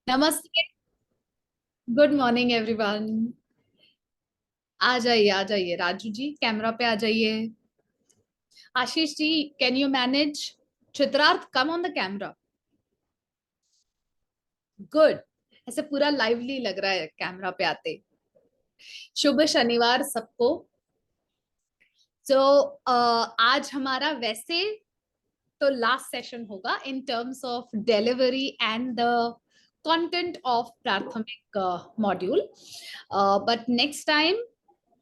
नमस्ते. Good morning everyone. आ जाइए Raju ji, camera पे आ जाइए. Ashish ji, can you manage? Chitrarth, come on the camera. Good. ऐसे पूरा लाइवली लग रहा है कैमरा पे आते. शुभ शनिवार सबको. तो आज हमारा वैसे तो लास्ट सेशन होगा in terms of delivery and the content of प्राथमिक module. But next time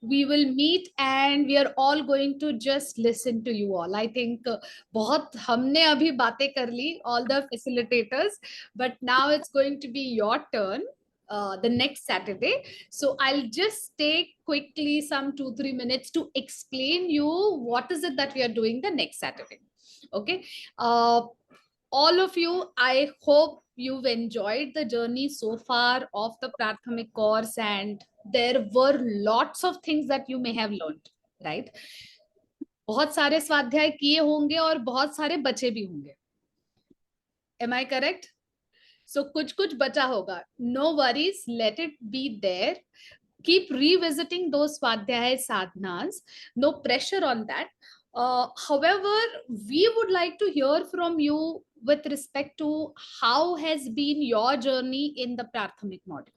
we will meet and we are all going to just listen to you all. I think बहुत हमने अभी बातें कर ली, all the facilitators, but now it's going to be your turn the next Saturday. So I'll just take quickly some 2-3 minutes to explain you what is it that we are doing the next Saturday. Okay. uh, all of you, I hope you've enjoyed the journey so far of the Praathamik course, and there were lots of things that you may have learned, right? बहुत सारे स्वाध्याय किए होंगे और बहुत सारे बचे भी होंगे. Am I correct? So कुछ कुछ बचा होगा. No worries, let it be there. Keep revisiting those swadhyaya sadhanas. No pressure on that. However, we would like to hear from you with respect to how has been your journey in the Praathamik model.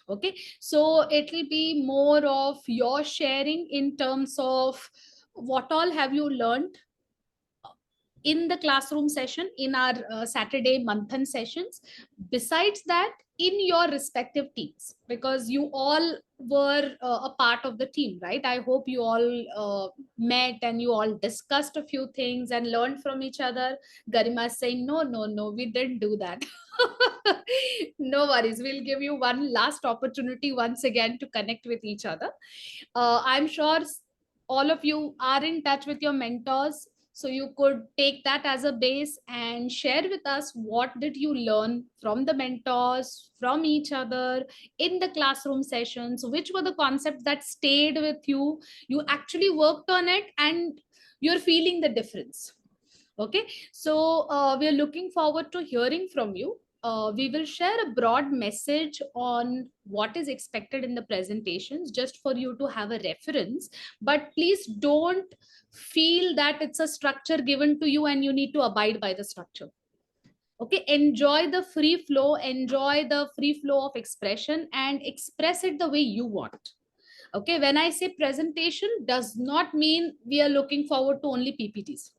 Okay, so it will be more of your sharing in terms of what all have you learned in the classroom session, in our Saturday Manthan sessions. Besides that, in your respective teams, because you all were a part of the team, right? I hope you all met and you all discussed a few things and learned from each other. Garima is saying, no, no, no, we didn't do that. No worries. We'll give you one last opportunity once again to connect with each other. I'm sure all of you are in touch with your mentors, so you could take that as a base and share with us what did you learn from the mentors, from each other in the classroom sessions, which were the concepts that stayed with you, you actually worked on it and you're feeling the difference. Okay, so we are looking forward to hearing from you. We will share a broad message on what is expected in the presentations just for you to have a reference, but please don't feel that it's a structure given to you and you need to abide by the structure. Okay, enjoy the free flow, enjoy the free flow of expression and express it the way you want. Okay, when I say presentation, does not mean we are looking forward to only PPTs.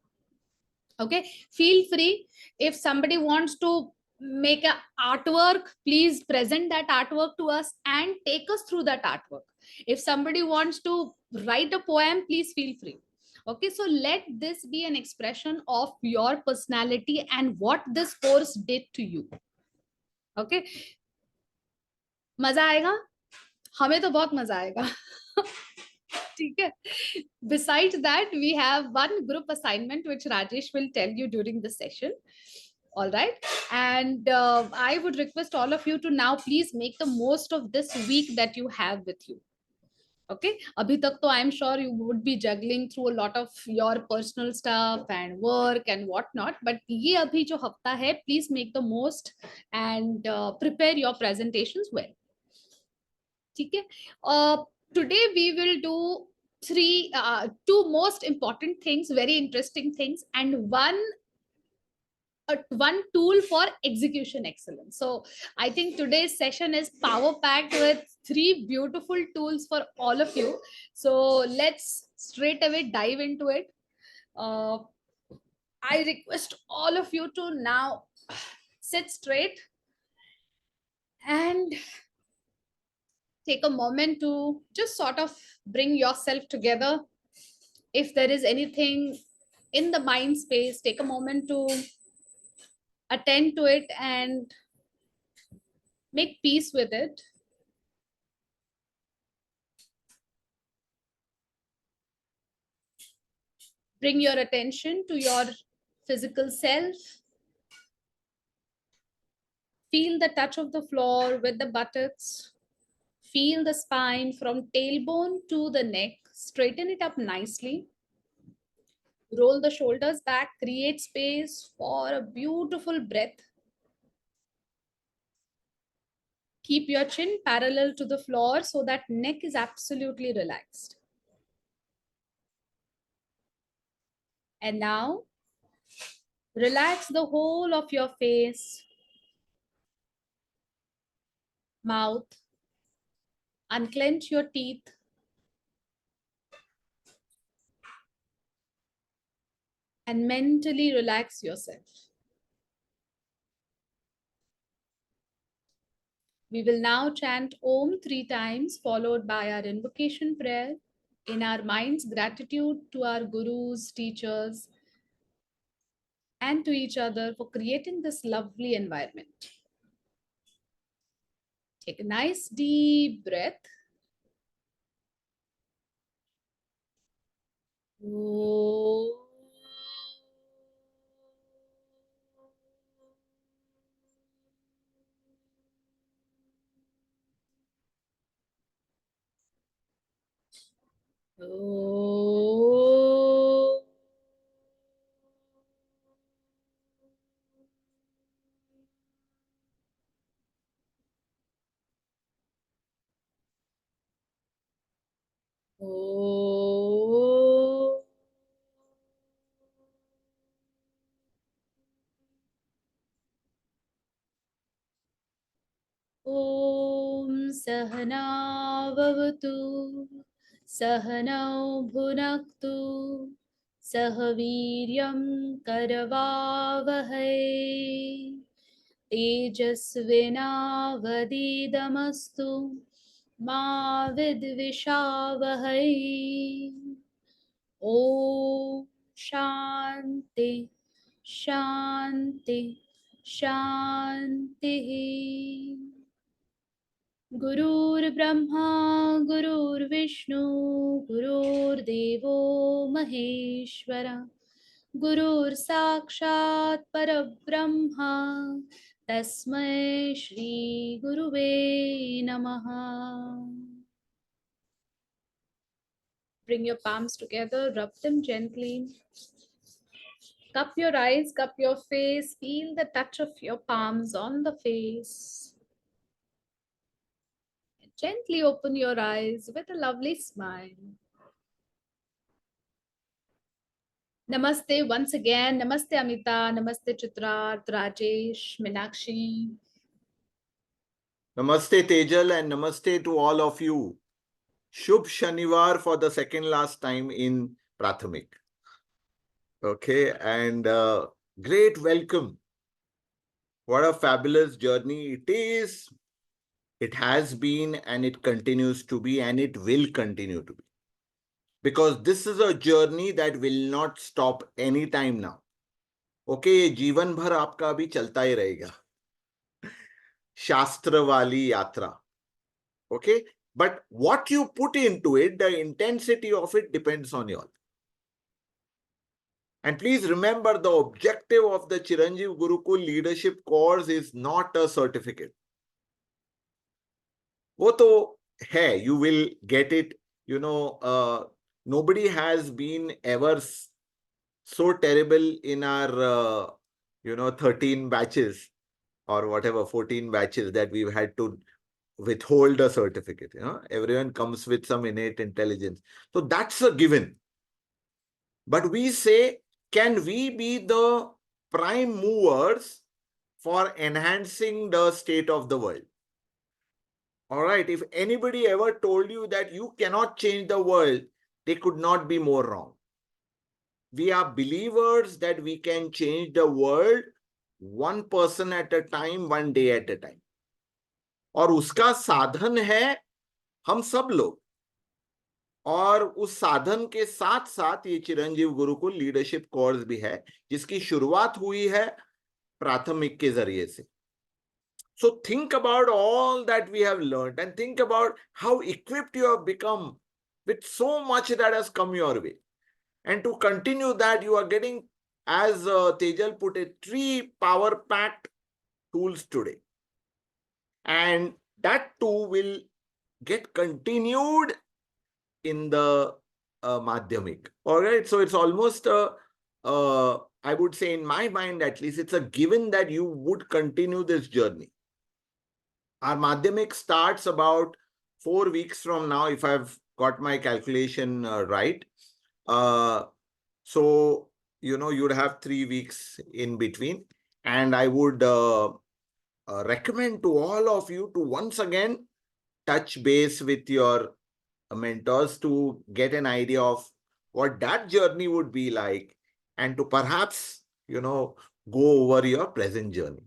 Okay, feel free. If somebody wants to make a artwork, please present that artwork to us and take us through that artwork. If somebody wants to write a poem, please feel free. Okay, so let this be an expression of your personality and what this course did to you. Okay, मजा आएगा. हमें तो बहुत मजा आएगा. ठीक है. Besides that, we have one group assignment which Rajesh will tell you during the session. All right, and I would request all of you to now please make the most of this week that you have with you. Okay, abhi tak to I'm sure you would be juggling through a lot of your personal stuff and work and whatnot, but ye abhi jo hafta hai, please make the most and prepare your presentations well. Okay. Today we will do two most important things, very interesting things, and one tool for execution excellence. So I think today's session is power packed with three beautiful tools for all of you. So let's straight away dive into it. Uh, I request all of you to now sit straight and take a moment to just sort of bring yourself together. If there is anything in the mind space, take a moment to attend to it and make peace with it. Bring your attention to your physical self. Feel the touch of the floor with the buttocks. Feel the spine from tailbone to the neck. Straighten it up nicely. Roll the shoulders back. Create space for a beautiful breath. Keep your chin parallel to the floor so that neck is absolutely relaxed. And now, relax the whole of your face, mouth, unclench your teeth, and mentally relax yourself. We will now chant Om 3 times, followed by our invocation prayer. In our minds, gratitude to our gurus, teachers, and to each other for creating this lovely environment. Take a nice deep breath. Om. Om. Om. Om Sahana Vavatu Sahanau Bhunaktu Sahaviryam Karavavahai Tejasvinavadidamastu Ma Vidvishavahai. Om Shanti Shanti Shanti. Gurur Brahma, Gurur Vishnu, Gurur Devo Maheshwara, Gurur Sakshat Parabrahma, Tasmai Shri Guruve Namaha. Bring your palms together, rub them gently. Cup your eyes, cup your face, feel the touch of your palms on the face. Gently open your eyes with a lovely smile. Namaste once again. Namaste Amita. Namaste Chitra, Rajesh, Meenakshi. Namaste Tejal and namaste to all of you. Shubh Shanivar for the second last time in Praathamik. Okay, and great welcome. What a fabulous journey it is. It has been and it continues to be and it will continue to be. Because this is a journey that will not stop anytime now. Okay, जीवन भर आपका अभी चलता ही रहेगा. शास्त्र वाली यात्रा. Okay, but what you put into it, the intensity of it depends on you all. And please remember, the objective of the Chiranjeev Gurukul leadership course is not a certificate. वो तो है, you will get it. You know, nobody has been ever so terrible in our, 13 batches or whatever, 14 batches that we've had to withhold a certificate. Everyone comes with some innate intelligence. So that's a given. But we say, can we be the prime movers for enhancing the state of the world? All right, if anybody ever told you that you cannot change the world, they could not be more wrong. We are believers that we can change the world one person at a time, one day at a time. और उसका साधन है हम सब लोग. और उस साधन के साथ साथ ये चिरंजीव गुरुकुल लीडरशिप कोर्स भी है, जिसकी शुरुआत हुई है प्राथमिक के जरिए से. So think about all that we have learned and think about how equipped you have become with so much that has come your way. And to continue that, you are getting, as Tejal put it, 3 power-packed tools today. And that too will get continued in the Madhyamik. All right. So it's almost I would say, in my mind at least, it's a given that you would continue this journey. Our Madhyamik starts about 4 weeks from now, if I've got my calculation right. So, you'd have 3 weeks in between. And I would recommend to all of you to once again touch base with your mentors to get an idea of what that journey would be like, and to perhaps, go over your present journey.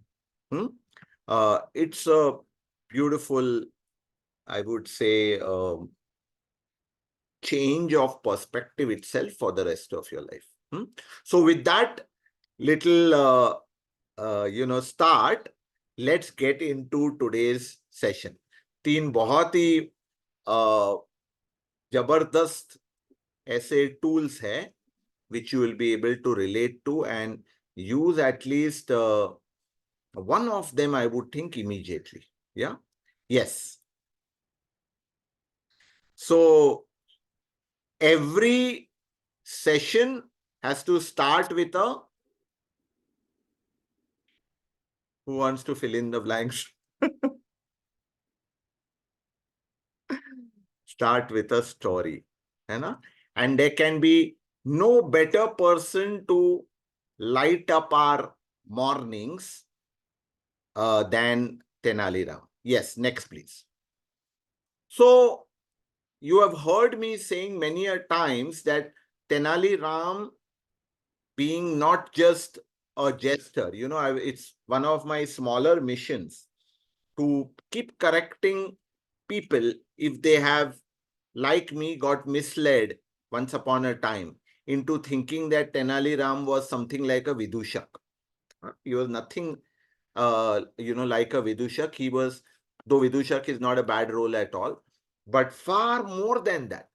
It's a beautiful, I would say, change of perspective itself for the rest of your life. So with that little, start, let's get into today's session. 3 बहुत ही जबरदस्त ऐसे tools है which you will be able to relate to and use at least one of them, I would think, immediately. Yeah. Yes. So every session has to start with a, who wants to fill in the blanks? Start with a story. And there can be no better person to light up our mornings than Tenali Ram. Yes, next please. So you have heard me saying many a times that Tenali Ram, being not just a jester, it's one of my smaller missions to keep correcting people if they have, like me, got misled once upon a time into thinking that Tenali Ram was something like a Vidushak. He was nothing, like a Vidushak. He was, though Vidushak is not a bad role at all, but far more than that.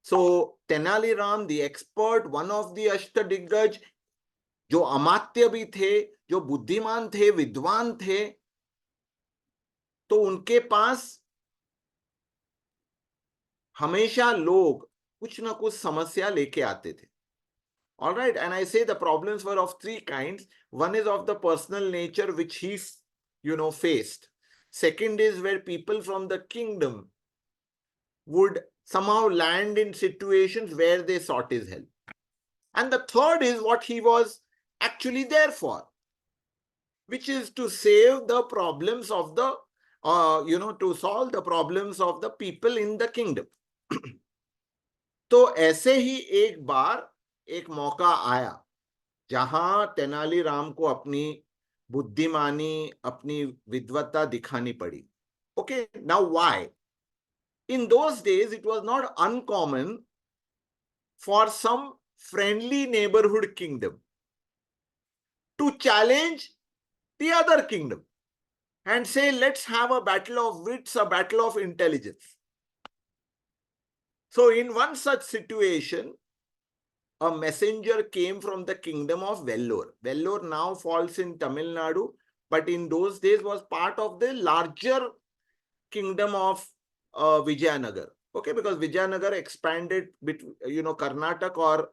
So Tenali Ram, the expert, one of the Ashtadiggaj, जो अमात्य भी थे, जो बुद्धिमान थे, विद्वान थे, तो उनके पास हमेशा लोग कुछ ना कुछ समस्या लेके आते थे. All right, and I say the problems were of 3 kinds. One is of the personal nature which he, faced. Second is where people from the kingdom would somehow land in situations where they sought his help. And the third is what he was actually there for, which is to save the problems of the, to solve the problems of the people in the kingdom. तो ऐसे ही एक बार एक मौका आया जहां तेनाली राम को अपनी बुद्धिमानी, अपनी विद्वत्ता दिखानी पड़ी. Okay, now why? In those days, it was not uncommon for some friendly neighborhood kingdom to challenge the other kingdom and say, let's have a battle of wits, a battle of intelligence. So in one such situation, a messenger came from the kingdom of Vellore. Vellore now falls in Tamil Nadu, but in those days was part of the larger kingdom of Vijayanagar. Okay, because Vijayanagar expanded between, Karnataka or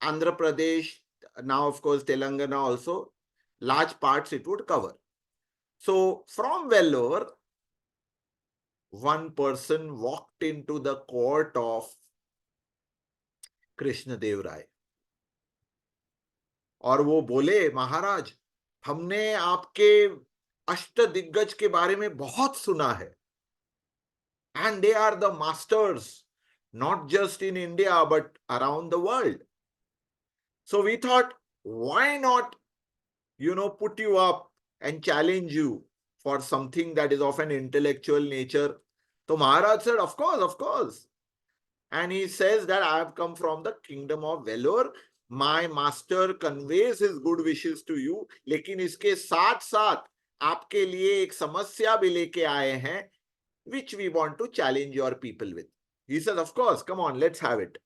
Andhra Pradesh, now of course Telangana also, large parts it would cover. So from Vellore, one person walked into the court of Krishna Dev Rai. और वो बोले, महाराज, हमने आपके अष्टदिग्गज के बारे में बहुत सुना है. And they are the masters, not just in India, but around the world. So we thought, why not, put you up and challenge you for something that is of an intellectual nature. So Maharaj said, of course, of course. And he says that I have come from the kingdom of Vellore. My master conveys his good wishes to you. लेकिन इसके साथ साथ आपके लिए एक समस्या भी लेके आए हैं, which we want to challenge your people with. He says, of course, come on, let's have it.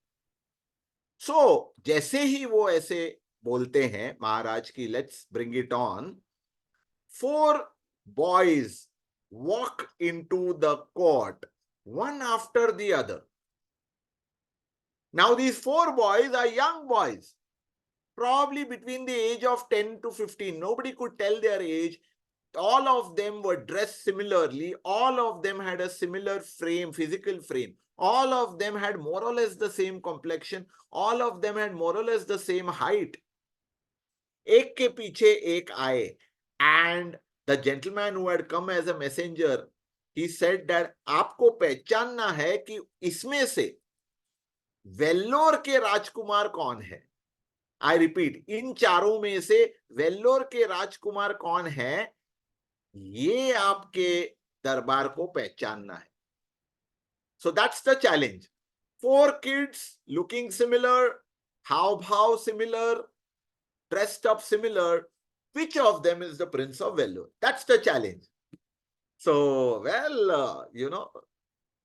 So, जैसे ही वो ऐसे बोलते हैं महाराज की, let's bring it on, 4 boys walk into the court, one after the other. Now, these 4 boys are young boys, probably between the age of 10 to 15. Nobody could tell their age. all of them were dressed similarly. All of them had a similar frame, physical frame. All of them had more or less the same complexion. All of them had more or less the same height. एक के पीछे एक आए. And the gentleman who had come as a messenger, he said that आपको पहचानना है कि इसमें से वेल्लोर के राजकुमार कौन है. आई रिपीट, इन चारों में से वेल्लोर के राजकुमार कौन है, ये आपके दरबार को पहचानना है. So that's the challenge. 4 kids looking similar, हाव भाव similar, dressed up similar. Which of them is the Prince of Vellore? That's the challenge. So, well,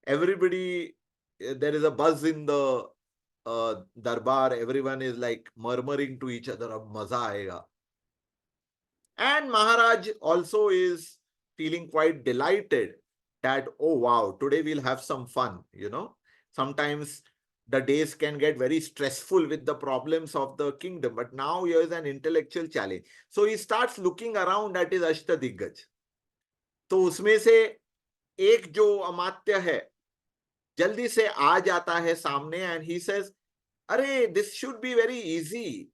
everybody, there is a buzz in the darbar. Everyone is like murmuring to each other, ab maza aega. And Maharaj also is feeling quite delighted that, oh wow, today we'll have some fun. Sometimes the days can get very stressful with the problems of the kingdom, but now here is an intellectual challenge. So he starts looking around at his Ashtadiggaj. तो उसमें से एक जो अमात्य है जल्दी से आ जाता है सामने, एंड ही सेज, अरे this should be very easy,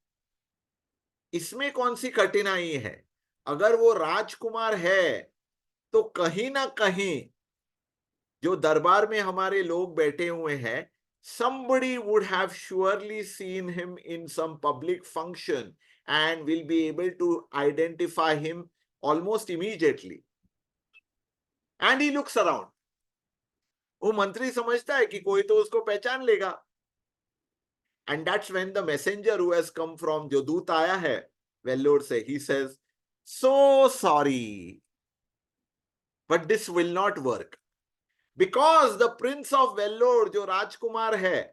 इसमें कौन सी कठिनाई है. अगर वो राजकुमार है तो कहीं ना कहीं जो दरबार में हमारे लोग बैठे हुए हैं, somebody would have surely seen him in some public function and will be able to identify him almost immediately. And he looks around. वो मंत्री समझता है कि कोई तो उसको पहचान लेगा. And that's when the messenger who has come from, जो दूत आया है वेल्लोर से, he says, so sorry, but this will not work. Because the Prince of Vellore, जो राजकुमार है,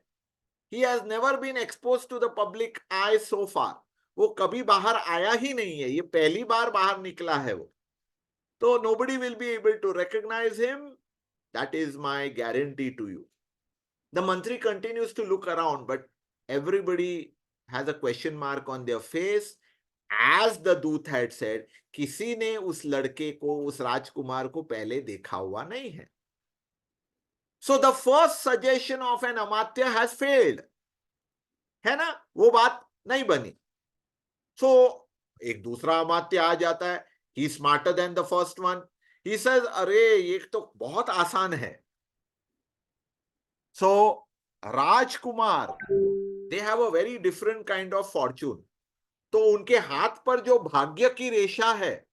he has never been exposed to the public eye so far. वो कभी बाहर आया ही नहीं है, ये पहली बार बाहर निकला है वो. तो nobody will be able to recognize him. That is my guarantee to you. The mantri continues to look around, but everybody has a question mark on their face. As the दूत had said, किसी ने उस लड़के को, उस राजकुमार को पहले देखा हुआ नहीं है. So the first suggestion of an amatya has failed. है ना, वो बात नहीं बनी. So एक दूसरा अमात्य आ जाता है. He is smarter than the first one. He says, अरे ये तो बहुत आसान है. So Rajkumar, they have a very different kind of fortune. तो उनके हाथ पर जो भाग्य की रेशा है,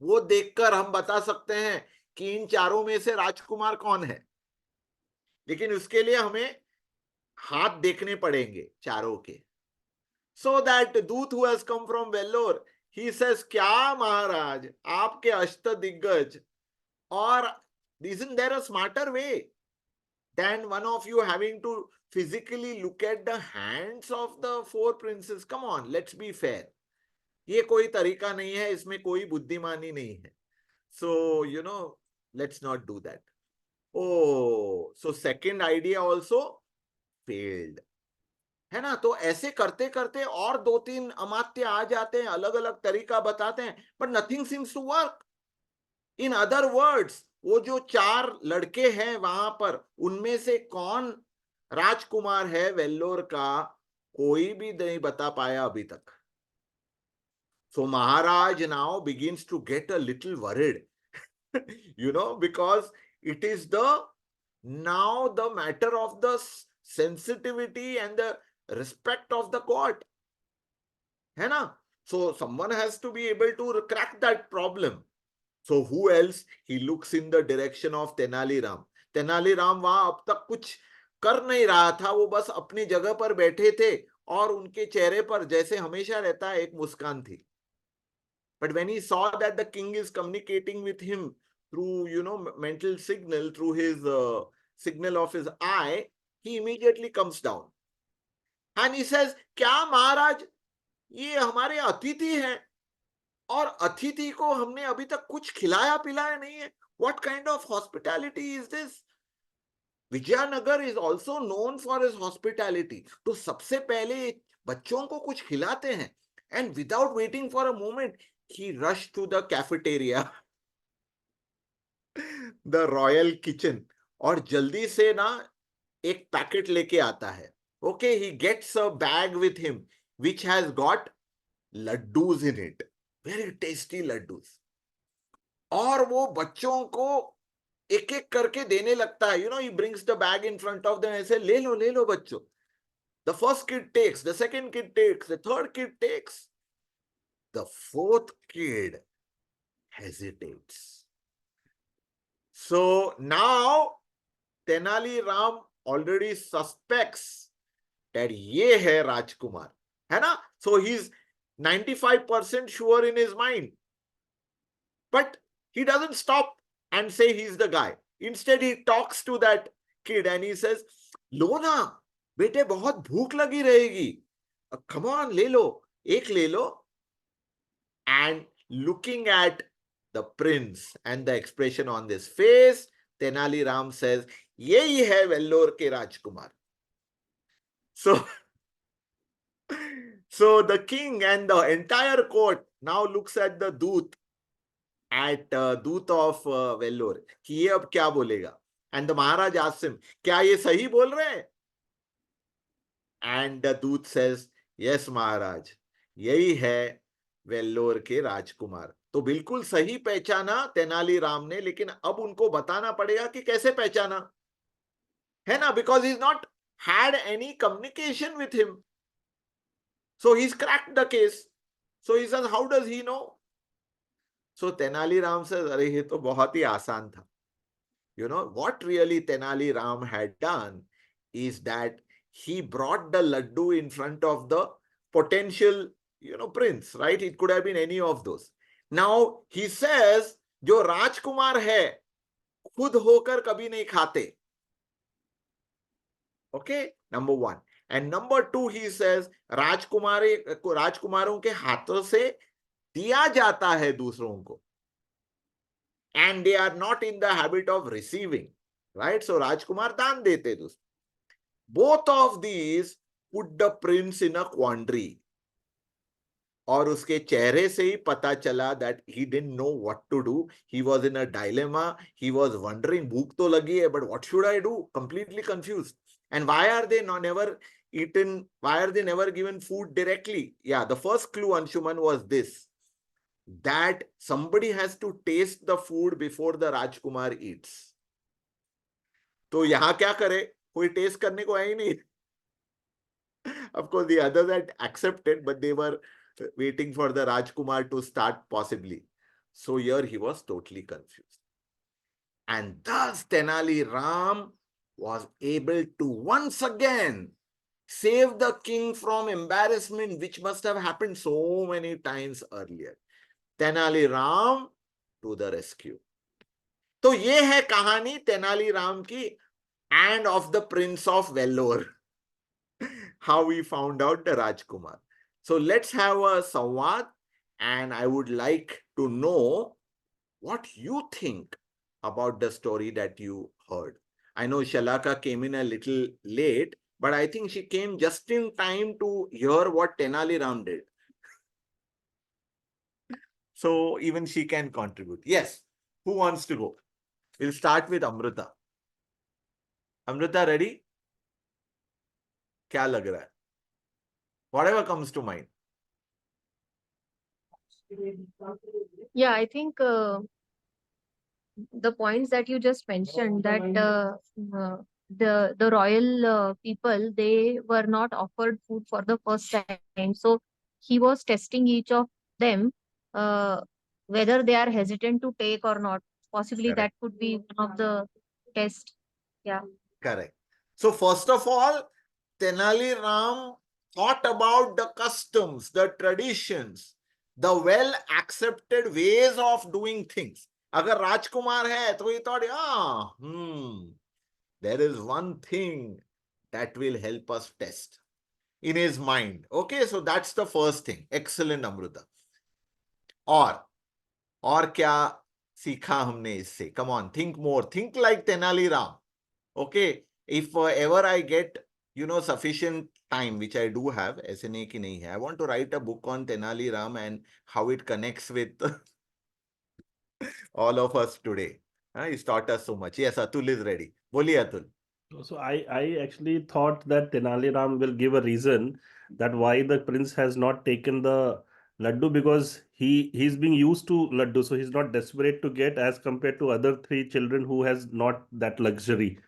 वो देखकर हम बता सकते हैं कि इन चारों में से राजकुमार कौन है. लेकिन उसके लिए हमें हाथ देखने पड़ेंगे चारों के. So that दूत who has come from Vellore, he says, क्या महाराज, आपके अष्टदिग्गज, और isn't there a smarter way than one of you having to physically look at the hands of the 4 princes? Come on, let's be fair. ये कोई तरीका नहीं है, इसमें कोई बुद्धिमानी नहीं है. So, let's not do that. Oh, so second idea also failed. है ना. तो ऐसे करते करते और 2-3 अमात्य आ जाते हैं, अलग अलग तरीका बताते हैं, but nothing seems to work. In other words, वो जो 4 लड़के हैं वहां पर, उनमें से कौन राजकुमार है वेल्लोर का, कोई भी नहीं बता पाया अभी तक. So Maharaj now begins to get a little worried, because it is now the matter of the sensitivity and the respect of the court. है ना. So someone has to be able to crack that problem. So who else? He looks in the direction of Tenali Ram. Tenali Ram वहां अब तक कुछ कर नहीं रहा था, वो बस अपनी जगह पर बैठे थे और उनके चेहरे पर जैसे हमेशा रहता है एक मुस्कान थी. But when he saw that the king is communicating with him through, mental signal, through his signal of his eye, he immediately comes down. And he says, क्या महाराज, ये हमारे अतिथि हैं और अतिथि को हमने अभी तक कुछ खिलाया पिलाया नहीं है. What kind of hospitality is this? Vijayanagar is also known for his hospitality. तो सबसे पहले बच्चों को कुछ खिलाते हैं, and without waiting for a moment, he rushed to the cafeteria, the royal kitchen, और जल्दी से ना एक पैकेट लेके आता है. Okay, he gets a bag with him which has got laddus in it, very tasty laddus. और वो बच्चों को एक एक करके देने लगता है. He brings the bag in front of them and says, ले लो बच्चों. The first kid takes, the second kid takes, the third kid takes. The fourth kid hesitates. So now Tenali Ram already suspects that ये है राजकुमार, है ना? So he's 95% sure in his mind. But he doesn't stop and say he's the guy. Instead, he talks to that kid and he says, लो ना, बेटे बहुत भूख लगी रहेगी. Come on, ले लो, एक ले लो. And looking at the prince and the expression on this face, Tenali Ram says, यही है वेल्लोर के राजकुमार. So the king and the entire court now looks at the दूत, at दूत of Vellore, कि ये अब क्या बोलेगा. And the Maharaj asks him, क्या ये सही बोल रहे हैं? And the दूत says, yes Maharaj, यही है वेल्लोर के राजकुमार. तो बिल्कुल सही पहचाना तेनाली राम ने, लेकिन अब उनको बताना पड़ेगा कि कैसे पहचाना, है ना? Because he's not had any communication with him. So he's cracked the case. So he says, how does he know? So Tenali Ram says, अरे ये तो बहुत ही आसान था. What really Tenali Ram had done is that he brought the laddu in front of the potential, prince, right? It could have been any of those. Now he says, जो राजकुमार है खुद होकर कभी नहीं खाते. Okay, number one. And number two, he says, राजकुमारों के हाथों से दिया जाता है दूसरों को. And they are not in the habit of receiving, right? So Rajkumar दान देते दूसरे. Both of these put the prince in a quandary. और उसके चेहरे से ही पता चला that he didn't know what to do. He was in a dilemma. He was wondering, भूख तो लगी है, but what should I do? Completely confused. And why are they never eaten? Why are they never given food directly? Yeah, the first clue, Anshuman, was this, that somebody has to taste the food before the Rajkumar eats. तो यहाँ क्या करे? कोई test करने को है ही नहीं. Of course, the others had accepted, but they were waiting for the Rajkumar to start possibly. So here he was totally confused. And thus Tenali Ram was able to once again save the king from embarrassment, which must have happened so many times earlier. Tenali Ram to the rescue. तो ये है कहानी तेनाली राम की and of the Prince of Vellore. How we found out the Rajkumar. So let's have a samvad, and I would like to know what you think about the story that you heard. I know Shalaka came in a little late, but I think she came just in time to hear what Tenali Ram did. So even she can contribute. Yes, who wants to go? We'll start with Amrita. Amrita, ready? क्या लग रहा है? Whatever comes to mind. Yeah, I think the points that you just mentioned, that the royal people, they were not offered food for the first time. So he was testing each of them whether they are hesitant to take or not. Possibly Correct. that could be one of the tests. Yeah. Correct. So first of all, Tenali Ram thought about the customs, the traditions, the well-accepted ways of doing things. अगर राजकुमार है तो he thought, there is one thing that will help us test in his mind. Okay, so that's the first thing. Excellent, Amrita. और क्या सीखा हमने इससे? Come on, think more. Think like Tenali Ram. Okay, if ever I get sufficient time, which I do have, ऐसे नहीं कि नहीं है. I want to write a book on Tenali Ram and how it connects with all of us today. He's taught us so much. Yes, Atul is ready. Boliye, Atul. So I actually thought that Tenali Ram will give a reason that why the prince has not taken the laddu, because he's being used to laddu, so he's not desperate to get, as compared to other three children who has not that luxury.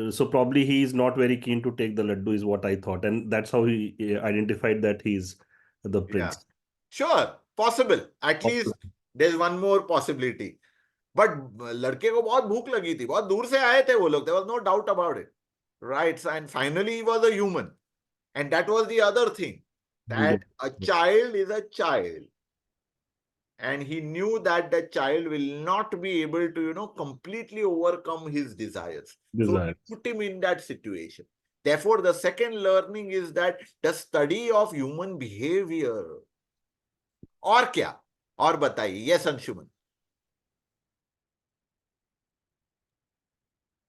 So probably he is not very keen to take the laddu, is what I thought, and that's how he identified that he's the Yeah. prince. Sure, possible. At least there's one more possibility. But लड़के को बहुत भूख लगी थी, बहुत दूर से आए थे वो लोग. There was no doubt about it. Right? And finally he was a human. And that was the other thing. That a child is a child. And he knew that the child will not be able to, completely overcome his desires. So he put him in that situation. Therefore, the second learning is that the study of human behavior. और क्या? और बताइए. Yes, Anshuman.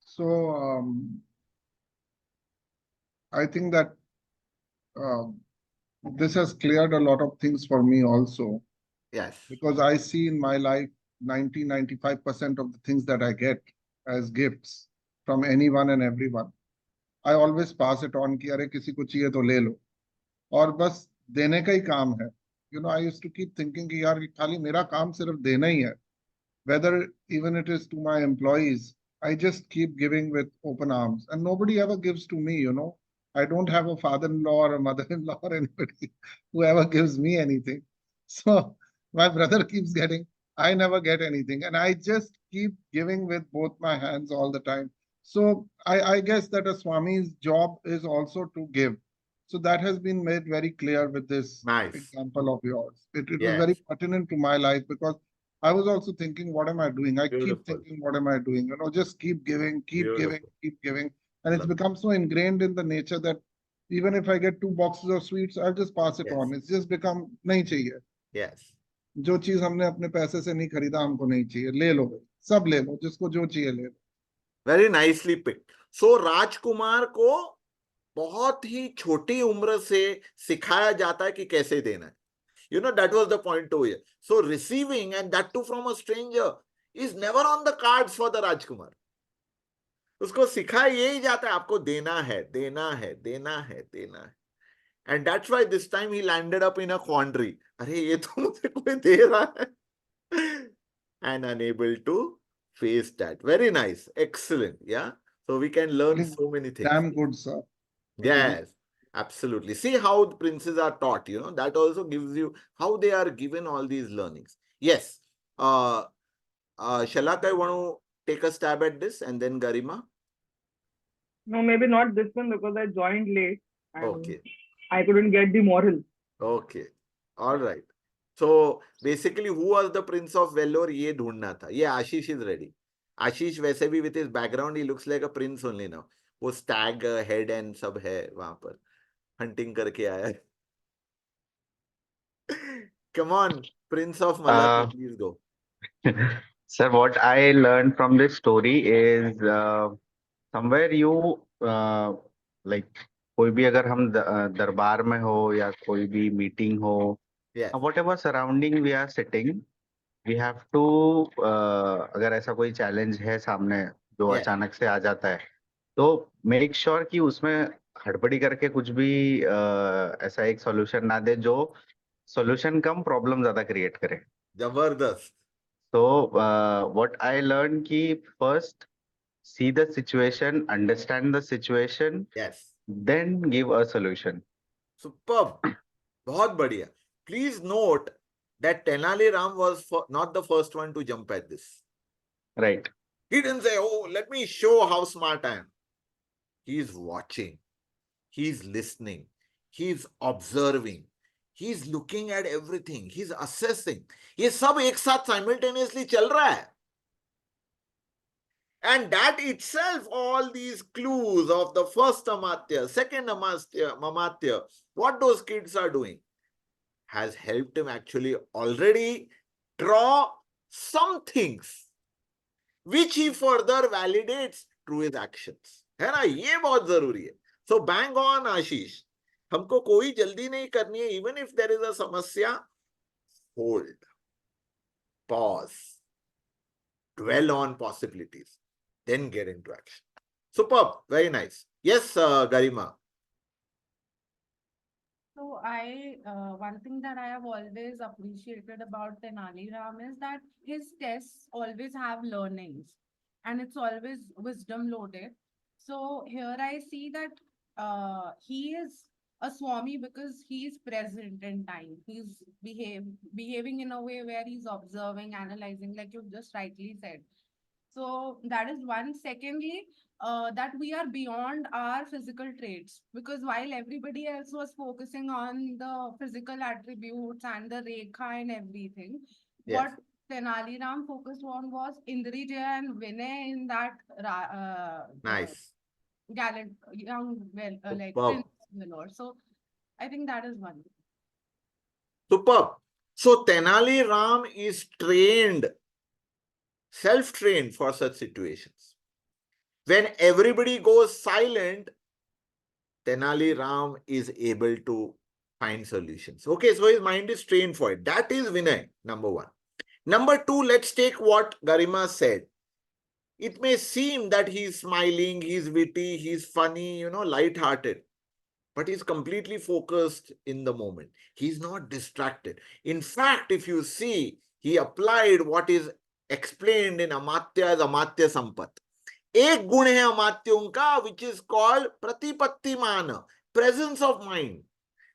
So I think that this has cleared a lot of things for me also. Yes. Because I see in my life 90-95% of the things that I get as gifts from anyone and everyone. I always pass it on कि अरे किसी को चाहिए तो ले लो, और बस देने का ही काम है. I used to keep thinking कि यार खाली मेरा काम सिर्फ देना ही है. Whether even it is to my employees, I just keep giving with open arms, and nobody ever gives to me. I don't have a father-in-law or a mother-in-law or anybody who ever gives me anything. So my brother keeps getting, I never get anything, and I just keep giving with both my hands all the time. So I guess that a Swami's job is also to give. So that has been made very clear with this example of yours. It was very pertinent to my life, because I was also thinking, what am I doing? I keep thinking, what am I doing? Just keep giving, keep giving, keep giving. And it's become so ingrained in the nature that even if I get 2 boxes of sweets, I'll just pass it on. It's just become, nahi chahiye. Yes. जो चीज हमने अपने पैसे से नहीं खरीदा, हमको नहीं चाहिए. ले लो भाई, सब ले लो, जिसको जो चाहिए ले लो. Very nicely picked. So राजकुमार को बहुत ही छोटी उम्र से सिखाया जाता है कि कैसे देना है. That was the point over here. So receiving, and that too from a stranger, is never on the cards for the Rajkumar. उसको सिखाया यही जाता है, आपको देना है, देना है, देना है, देना है. And that's why this time he landed up in a quandary. अरे ये तो मुझे कोई दे रहा है. And unable to face that. Very nice. Excellent. Yeah. So we can learn so many things. Damn good, sir. Yes. Absolutely. See how the princes are taught, that also gives you how they are given all these learnings. Yes. Shalak, I want to take a stab at this, and then Garima. No, maybe not this one, because I joined late and Okay. I couldn't get the moral. Okay. All right. So basically, who was the Prince of Vellore? ये ढूंढना था. Yeah, Ashish is ready. Ashish वैसे भी with his background, he looks like a prince only now. वो stag head and सब है वहां पर. Hunting करके आया है. Come on, Prince of Malakka, please go. Sir, what I learned from this story is somewhere you like कोई भी अगर हम दरबार में हो या कोई भी मीटिंग हो, whatever surrounding we are sitting, we have to अगर ऐसा कोई चैलेंज है सामने जो अचानक से आ जाता है, तो मेक श्योर कि उसमें हड़बड़ी करके कुछ भी ऐसा एक सॉल्यूशन ना दे जो सॉल्यूशन कम प्रॉब्लम ज्यादा क्रिएट करे. जबरदस्त. So what I learned कि first see the situation, understand the situation, then give a solution. Superb. बहुत बढ़िया. Please note that Tenali Ram was not the first one to jump at this. Right. He didn't say, oh, let me show how smart I am. He's watching. He's listening. He's observing. He's looking at everything. He's assessing. ये सब एक साथ simultaneously चल रहा है. And that itself, all these clues of the first Amatya, second Mamatya, what those kids are doing, has helped him actually already draw some things which he further validates through his actions. है ना, ये बहुत जरूरी है. So bang on, Ashish. हमको कोई जल्दी नहीं करनी है. Even if there is a समस्या, hold, pause, dwell on possibilities, then get into action. Superb, very nice. Yes, Garima. So one thing that I have always appreciated about Tenali Ram is that his tests always have learnings and it's always wisdom loaded. So here I see that he is a Swami because he is present in time. He's behaving in a way where he's observing, analyzing, like you just rightly said. So that is one. Secondly, that we are beyond our physical traits because while everybody else was focusing on the physical attributes and the rekha and everything, Yes. what Tenali Ram focused on was Indrijaya and Vinay in that Nice. gallant young like Superb. Prince Vinod. So I think that is one. Superb. So Tenali Ram is trained, self-trained for such situations. When everybody goes silent, Tenali Ram is able to find solutions. Okay, so his mind is trained for it. That is Vinay, number one. Number two, let's take what Garima said. It may seem that he's smiling, he's witty, he's funny, light-hearted, but he's completely focused in the moment. He's not distracted. In fact, if you see, he applied what is explained in Amatya as Amatya Sampat. एक गुण है अमात्यों का, which is called Pratipattimana, presence of mind.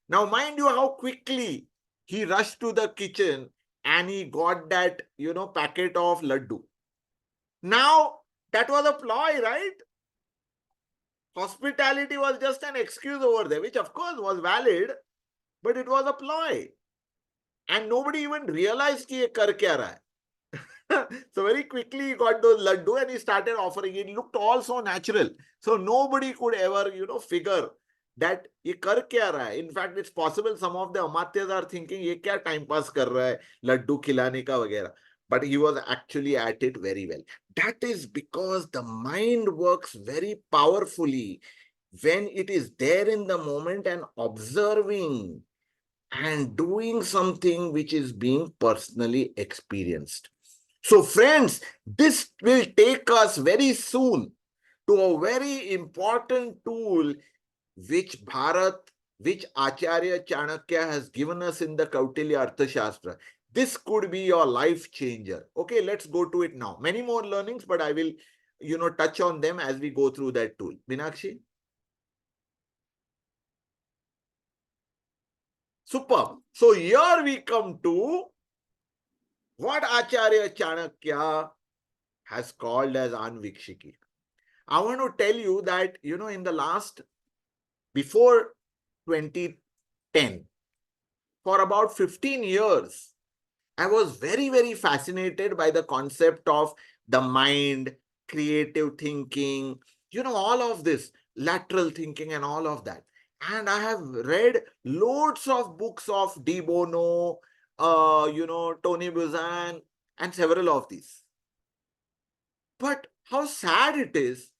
Now, mind you, how quickly he rushed to the kitchen and he got that, packet of laddu. Now, that was a ploy, right? Hospitality was just an excuse over there, which of course was valid, but it was a ploy. And nobody even realized कि ये कर क्या रहा है. So very quickly he got those laddu and he started offering. It looked all so natural. So nobody could ever, figure that ये कर क्या रहा है. In fact, it's possible some of the amatyas are thinking ये क्या time pass कर रहा है, laddu खिलाने का वगैरह. But he was actually at it very well. That is because the mind works very powerfully when it is there in the moment and observing and doing something which is being personally experienced. So friends, this will take us very soon to a very important tool which Acharya Chanakya has given us in the Kautilya Arthashastra. This could be your life changer. Okay, let's go to it now. Many more learnings, but I will, touch on them as we go through that tool. Meenakshi? Superb. So here we come to what Acharya Chanakya has called as Aanvikshikee. I want to tell you that, in the before 2010, for about 15 years, I was very, very fascinated by the concept of the mind, creative thinking, all of this, lateral thinking and all of that. And I have read loads of books of De Bono, Tony Buzan, and several of these. But how sad it is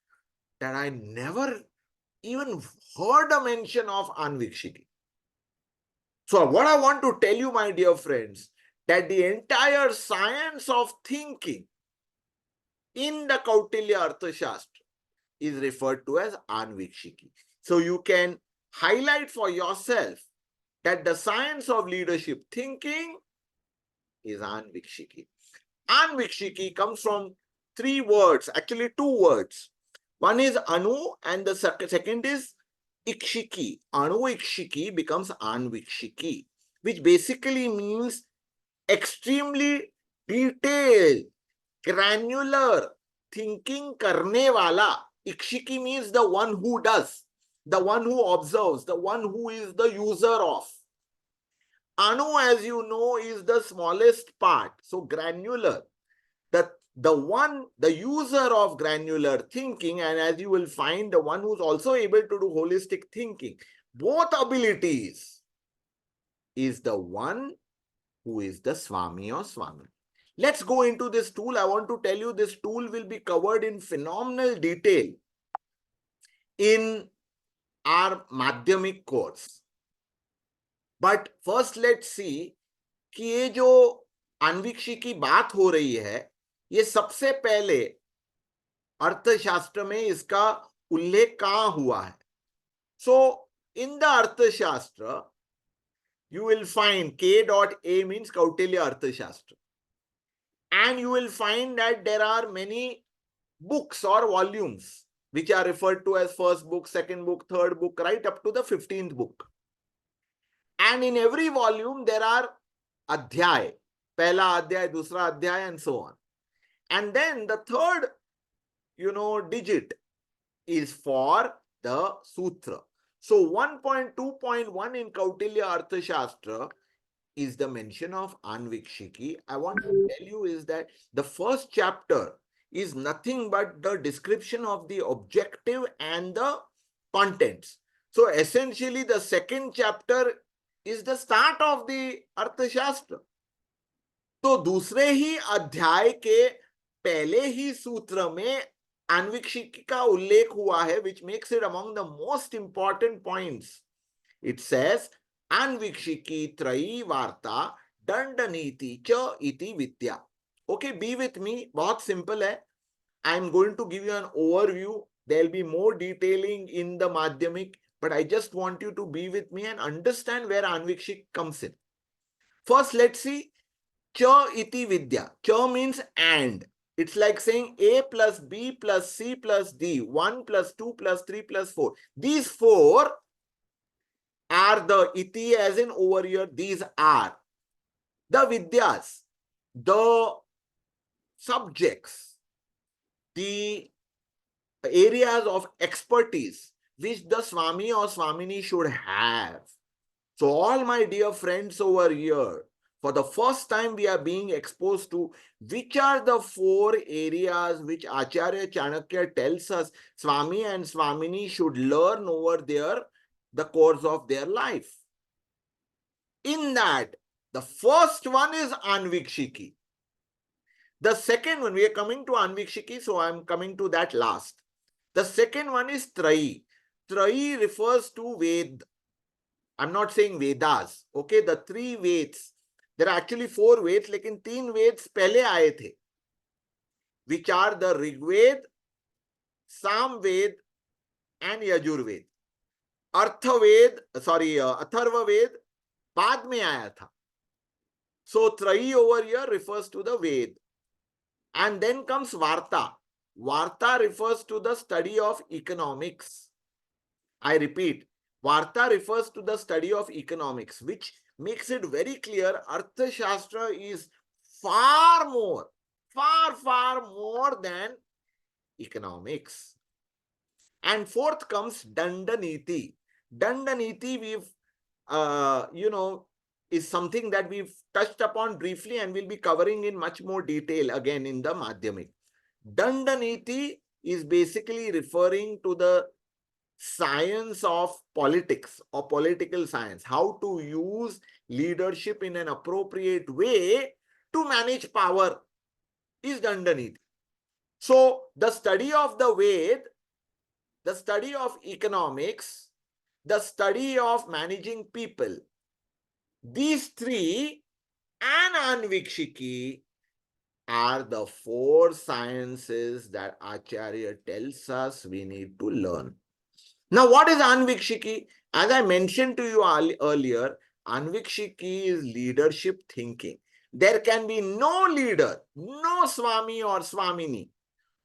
that I never even heard a mention of Aanvikshikee. So what I want to tell you, my dear friends, that the entire science of thinking in the Kautilya Arthashastra is referred to as Aanvikshikee. So you can highlight for yourself that the science of leadership thinking is Aanvikshikee. Aanvikshikee comes from three words, actually two words. One is Anu and the second is Ikshiki. Anu Ikshiki becomes Aanvikshikee, which basically means extremely detailed, granular thinking karne wala. Ikshiki means the one who does, the one who observes, the one who is the user of. Anu, as you know, is the smallest part, so granular. The user of granular thinking, and as you will find, the one who's also able to do holistic thinking, both abilities, is the one who is the Swami or Swami. Let's go into this tool. I want to tell you this tool will be covered in phenomenal detail in our Madhyamik course. But first let's see कि ये जो आन्वीक्षिकी की बात हो रही है, ये सबसे पहले अर्थशास्त्र में इसका उल्लेख कहाँ हुआ है. So in the Arthashastra, you will find K.A means Kautilya Arthashastra. And you will find that there are many books or volumes which are referred to as first book, second book, third book, right up to the 15th book. And in every volume there are adhyay, pehla adhyay, dusra adhyay, and so on. And then the third, digit is for the sutra. So 1.2.1 in Kautilya Arthashastra is the mention of Aanvikshikee. I want to tell you is that the first chapter is nothing but the description of the objective and the contents. So essentially the second chapter is the start of the Arthashastra. तो दूसरे ही अध्याय के पहले ही सूत्र में Aanvikshikee का उल्लेख हुआ है, which makes it among the most important points. It says Aanvikshikee त्रयी वार्ता दंड नीति च इति विद्या. Okay, be with me. बहुत simple है. I am going to give you an overview. There will be more detailing in the Madhyamik, but I just want you to be with me and understand where Aanvikshikee comes in. First, let's see cha iti vidya. Cha means and. It's like saying A plus B plus C plus D, 1 plus 2 plus 3 plus 4. These four are the iti, as in over here, these are the vidyas, the subjects, the areas of expertise which the Swami or Swamini should have. So all my dear friends over here, for the first time we are being exposed to which are the four areas which Acharya Chanakya tells us Swami and Swamini should learn over the course of their life. In that, the first one is Aanvikshikee. The second one, we are coming to Aanvikshikee, so I am coming to that last. The second one is Trayi. Trayi refers to Ved. I'm not saying Vedas. Okay, the three Veds. There are actually four Veds, lekin तीन Veds पहले आए थे, which are the Rigved, Samved, and Yajurved. Atharva Ved बाद में आया था. So Trayi over here refers to the Ved. And then comes Varta. Varta refers to the study of economics. I repeat, Varta refers to the study of economics, which makes it very clear Arthashastra is far more than economics. And fourth comes Dandaniti. Dandaniti, is something that we've touched upon briefly and will be covering in much more detail again in the Madhyamik. Dandaniti is basically referring to the science of politics or political science, how to use leadership in an appropriate way to manage power is Dandaniti. So the study of the Ved, the study of economics, the study of managing people, these three and Aanvikshikee are the four sciences that Acharya tells us we need to learn. Now, what is Aanvikshikee? As I mentioned to you earlier, Aanvikshikee is leadership thinking. There can be no leader, no Swami or Swamini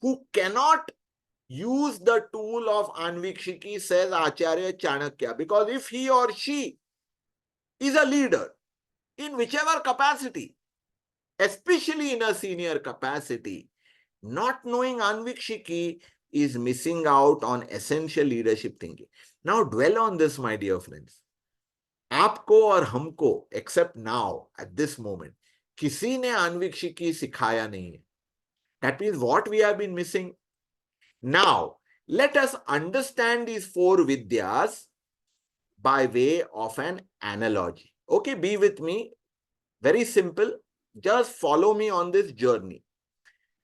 who cannot use the tool of Aanvikshikee, says Acharya Chanakya, because if he or she is a leader in whichever capacity, especially in a senior capacity, not knowing Aanvikshikee is missing out on essential leadership thinking. Now dwell on this, my dear friends. आपको और हमको, except now, at this moment, किसी ने Aanvikshikee सिखाया नहीं है. That means what we have been missing. Now, let us understand these four vidyas by way of an analogy. Okay, be with me. Very simple. Just follow me on this journey.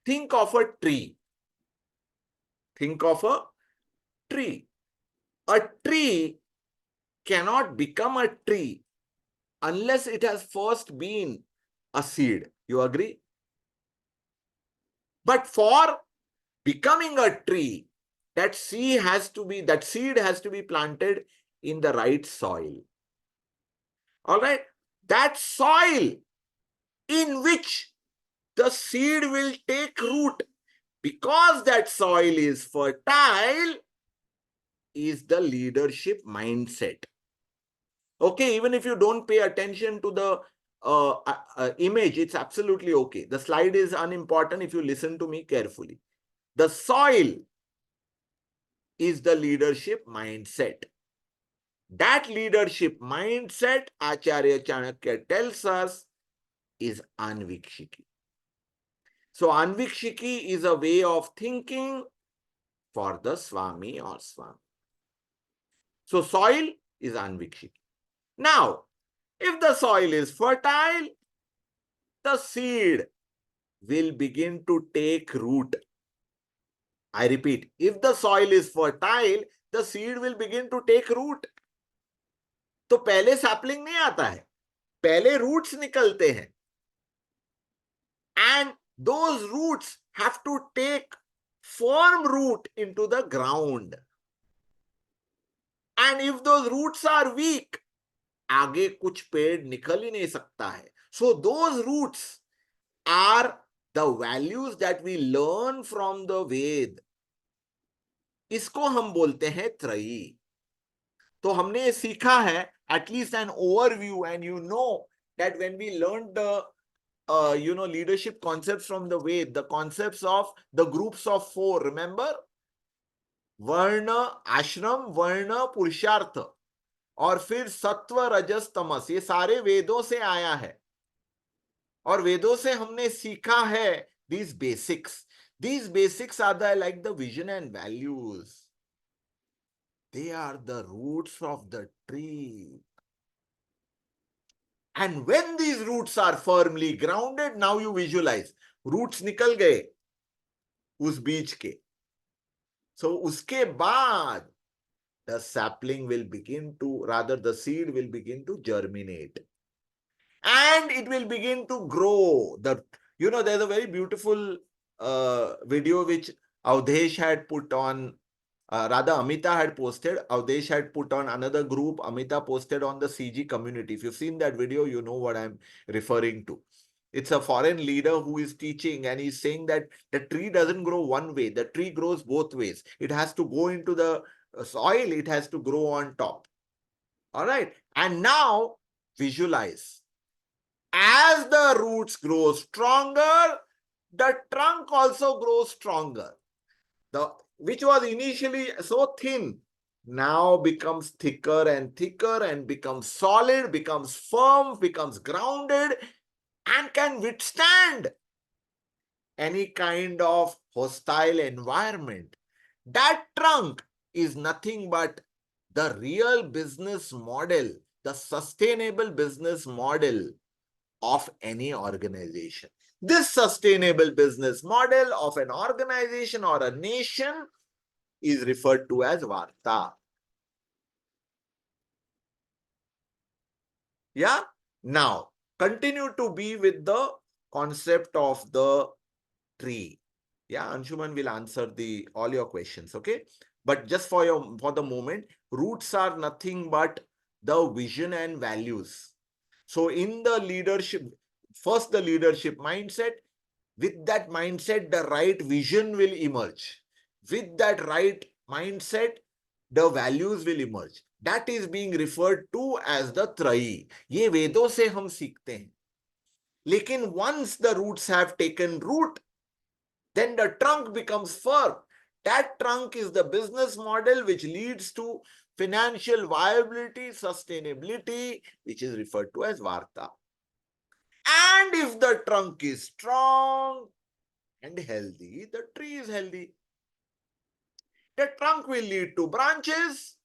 Think of a tree. Think of a tree. A tree cannot become a tree unless it has first been a seed. You agree? But for becoming a tree, that seed has to be planted in the right soil. All right? That soil in which the seed will take root, because that soil is fertile, is the leadership mindset. Okay, even if you don't pay attention to the image, it's absolutely okay. The slide is unimportant if you listen to me carefully. The soil is the leadership mindset. That leadership mindset, Acharya Chanakya tells us, is Aanvikshikee. So Aanvikshikee is a way of thinking for the Swami or Swami. So soil is Aanvikshikee. Now, if the soil is fertile, the seed will begin to take root. I repeat, if the soil is fertile, the seed will begin to take root. तो पहले sapling नहीं आता है, पहले roots निकलते हैं. And those roots have to take firm root into the ground. And if those roots are weak, आगे कुछ पेड़ निकल ही नहीं सकता है. So those roots are the values that we learn from the Ved. इसको हम बोलते हैं त्रयी. तो हमने सीखा है, at least an overview, and you know that when we learned the leadership concepts from the Ved, the concepts of the groups of 4, remember? Varna, Ashram, Varna, Purushartha, और फिर सत्व, रजस, तमस, ये सारे वेदों से आया है. और वेदों से हमने सीखा है these basics. These basics are like the vision and values. They are the roots of the tree. And when these roots are firmly grounded, now you visualize, roots निकल गए उस बीज के. So उसके बाद the sapling will begin to, rather the seed will begin to germinate. And it will begin to grow. There's a very beautiful video which Avdesh had put on, Amita had posted. Avdesh had put on another group. Amita posted on the CG community. If you've seen that video, you know what I'm referring to. It's a foreign leader who is teaching, and he's saying that the tree doesn't grow one way. The tree grows both ways. It has to go into the soil. It has to grow on top. All right. And now visualize. As the roots grow stronger, the trunk also grows stronger. Which was initially so thin, now becomes thicker and thicker and becomes solid, becomes firm, becomes grounded, and can withstand any kind of hostile environment. That trunk is nothing but the real business model, the sustainable business model of any organization. This sustainable business model of an organization or a nation is referred to as Varta. Yeah? Now, continue to be with the concept of the tree. Yeah, Anshuman will answer all your questions, okay? But just for the moment, roots are nothing but the vision and values. So in the leadership, first the leadership mindset. With that mindset, the right vision will emerge. With that right mindset, the values will emerge. That is being referred to as the Trayi. ये वेदों से हम सीखते हैं. लेकिन once the roots have taken root, then the trunk becomes firm. That trunk is the business model which leads to financial viability, sustainability, which is referred to as Varta. And if the trunk is strong and healthy, the tree is healthy. The trunk will lead to branches.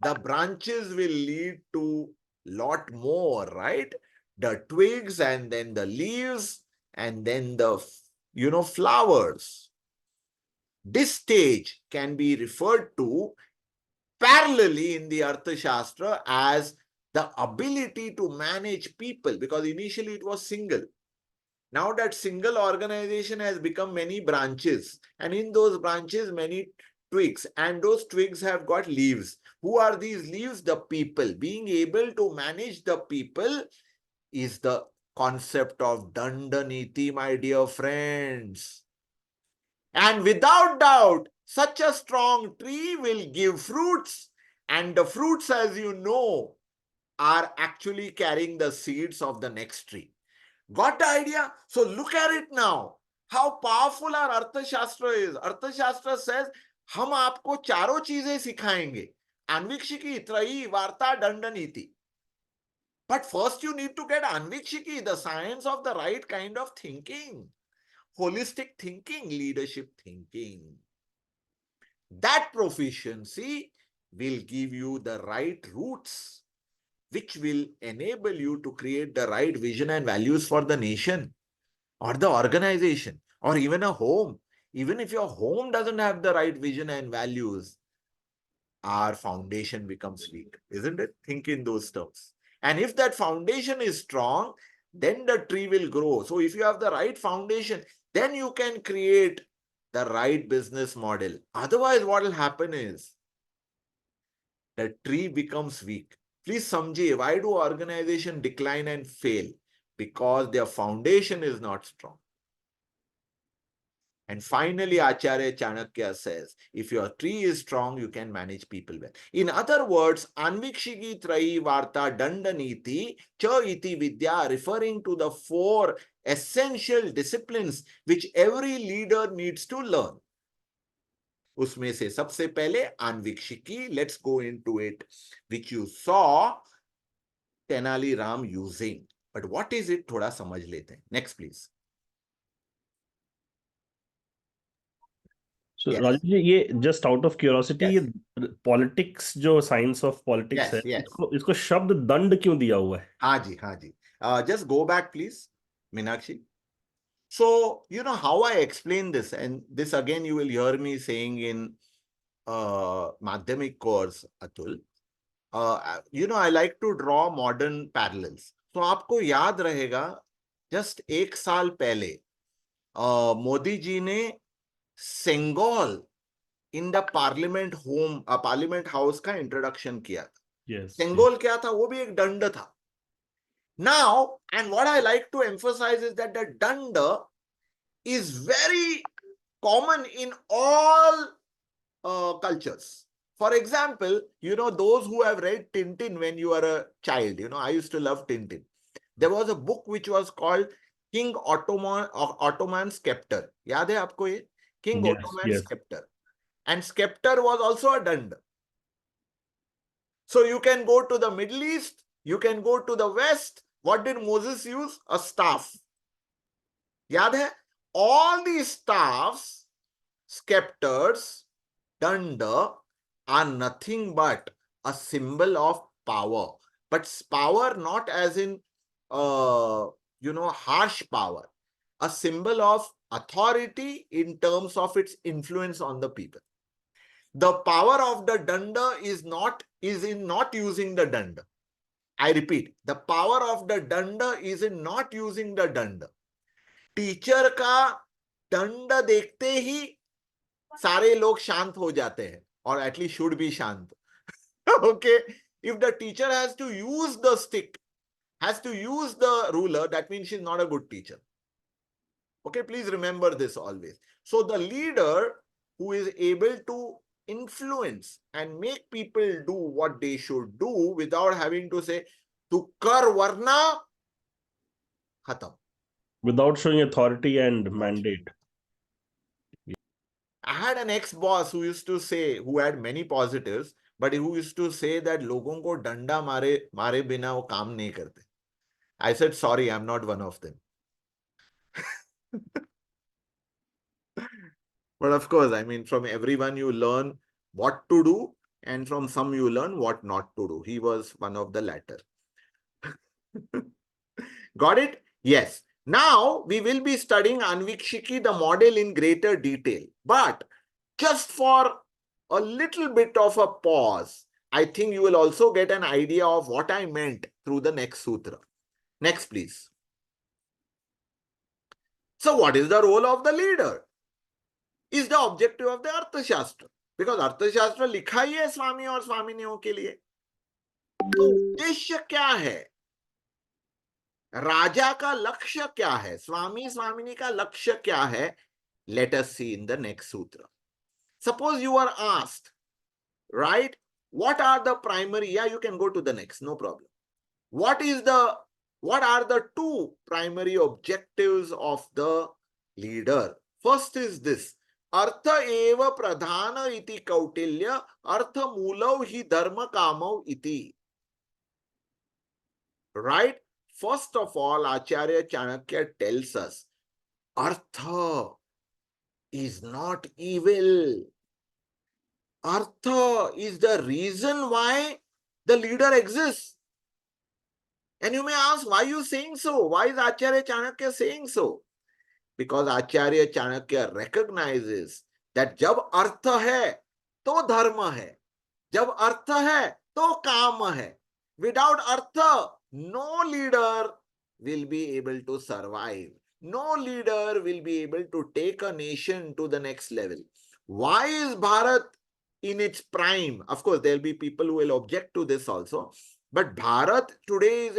The branches will lead to lot more, right? The twigs and then the leaves and then the, flowers. This stage can be referred to parallelly in the Arthashastra as the ability to manage people, because initially it was single. Now that single organization has become many branches, and in those branches many twigs, and those twigs have got leaves. Who are these leaves? The people. Being able to manage the people is the concept of Dandaniti, my dear friends. And without doubt, such a strong tree will give fruits, and the fruits, as you know, are actually carrying the seeds of the next tree. Got the idea? So look at it now. How powerful our Arthashastra is. Arthashastra says, हम आपको चारों चीजें सिखाएंगे. Aanvikshikee, Trayi, Varta, Dandaniti. But first you need to get Aanvikshikee, the science of the right kind of thinking. Holistic thinking, leadership thinking. That proficiency will give you the right roots, which will enable you to create the right vision and values for the nation or the organization or even a home. Even if your home doesn't have the right vision and values, our foundation becomes weak, isn't it? Think in those terms. And if that foundation is strong, then the tree will grow. So if you have the right foundation, then you can create the right business model. Otherwise, what will happen is the tree becomes weak. Please samjhiye, why do organizations decline and fail? Because their foundation is not strong. And finally, Acharya Chanakya says, if your tree is strong, you can manage people well. In other words, Aanvikshikee Trayi Varta Dandaniti Cha Iti Vidya, referring to the 4 essential disciplines which every leader needs to learn. उसमें से सबसे पहले Aanvikshikee, let's go into it, which you saw Tenali Ram using. But what is it? थोड़ा समझ लेते हैं. Next, please. So, Yes. Rajesh ji, ये just out of curiosity, Yes. ये politics जो science of politics Yes, है, yes. इसको शब्द दंड क्यों दिया हुआ है? हाँ जी, हाँ जी. Just go back, please, Meenakshi. So, you know how I explain this, and this again you will hear me saying in Madhyamik course, Atul. You know, I like to draw modern parallels. So, आपको याद रहेगा, just 1 साल पहले, मोदी जी ने Sengal in the Parliament home, Parliament House का introduction किया था. Yes. Sengal क्या था? वो भी एक दंड था. Now, and what I like to emphasize is that the danda is very common in all cultures. For example, you know, those who have read Tintin when you are a child, you know, I used to love Tintin. There was a book which was called King Ottoman's Scepter. याद है आपको ये? King Yes, Ottoman's yes. Scepter. And scepter was also a danda. So you can go to the Middle East, you can go to the West. What did Moses use? A staff. याद है? All these staffs, scepters, danda, are nothing but a symbol of power. But power not as in, you know, harsh power. A symbol of authority in terms of its influence on the people. The power of the danda is in not using the danda. I repeat, the power of the danda is in not using the danda. Teacher का दंड देखते ही सारे लोग शांत हो जाते हैं, or at least should be शांत. Okay, if the teacher has to use the stick, has to use the ruler, that means she's not a good teacher. Okay, please remember this always. So the leader who is able to influence and make people do what they should do without having to say, "Tu kar varna khatam." Without showing authority and mandate. I had an ex-boss who used to say, who had many positives, but who used to say that लोगों को डंडा मारे बिना वो काम नहीं करते. I said, sorry, I'm not one of them. But of course, I mean, from everyone you learn what to do, and from some you learn what not to do. He was one of the latter. Got it? Yes. Now, we will be studying Aanvikshikee, the model, in greater detail. But just for a little bit of a pause, I think you will also get an idea of what I meant through the next sutra. Next, please. So what is the role of the leader? Is the objective of the Arthashastra. Because Arthashastra लिखा ही है स्वामी और स्वामिनियों के लिए. तो उद्देश्य क्या है? राजा का लक्ष्य क्या है? स्वामी स्वामिनी का लक्ष्य क्या है? Let us see in the next sutra. Suppose you are asked, right? What are the primary? Yeah, you can go to the next, no problem. What are the two primary objectives of the leader? First is this. Artha eva pradhana iti kautilya, artha mulau hi dharma kamau iti. Right? First of all, Acharya Chanakya tells us, Artha is not evil. Artha is the reason why the leader exists. And you may ask, why are you saying so? Why is Acharya Chanakya saying so? Because Acharya Chanakya recognizes that जब अर्थ है तो धर्म है, जब अर्थ है तो काम है. Without artha, no leader will be able to survive. No leader will be able to take a nation to the next level. Why is Bharat in its prime? Of course, there will be people who will object to this also. But Bharat today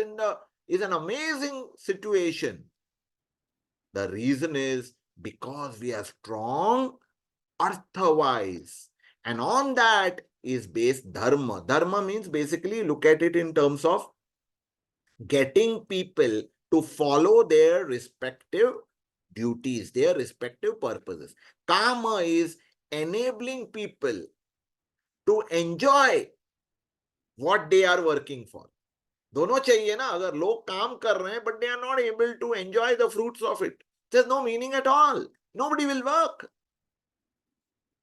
is an amazing situation. The reason is because we are strong artha-wise. And on that is based dharma. Dharma means basically look at it in terms of getting people to follow their respective duties, their respective purposes. Kama is enabling people to enjoy what they are working for. दोनों चाहिए ना. अगर लोग काम कर रहे हैं but they are not able to enjoy the fruits of it, there's no meaning at all. Nobody will work.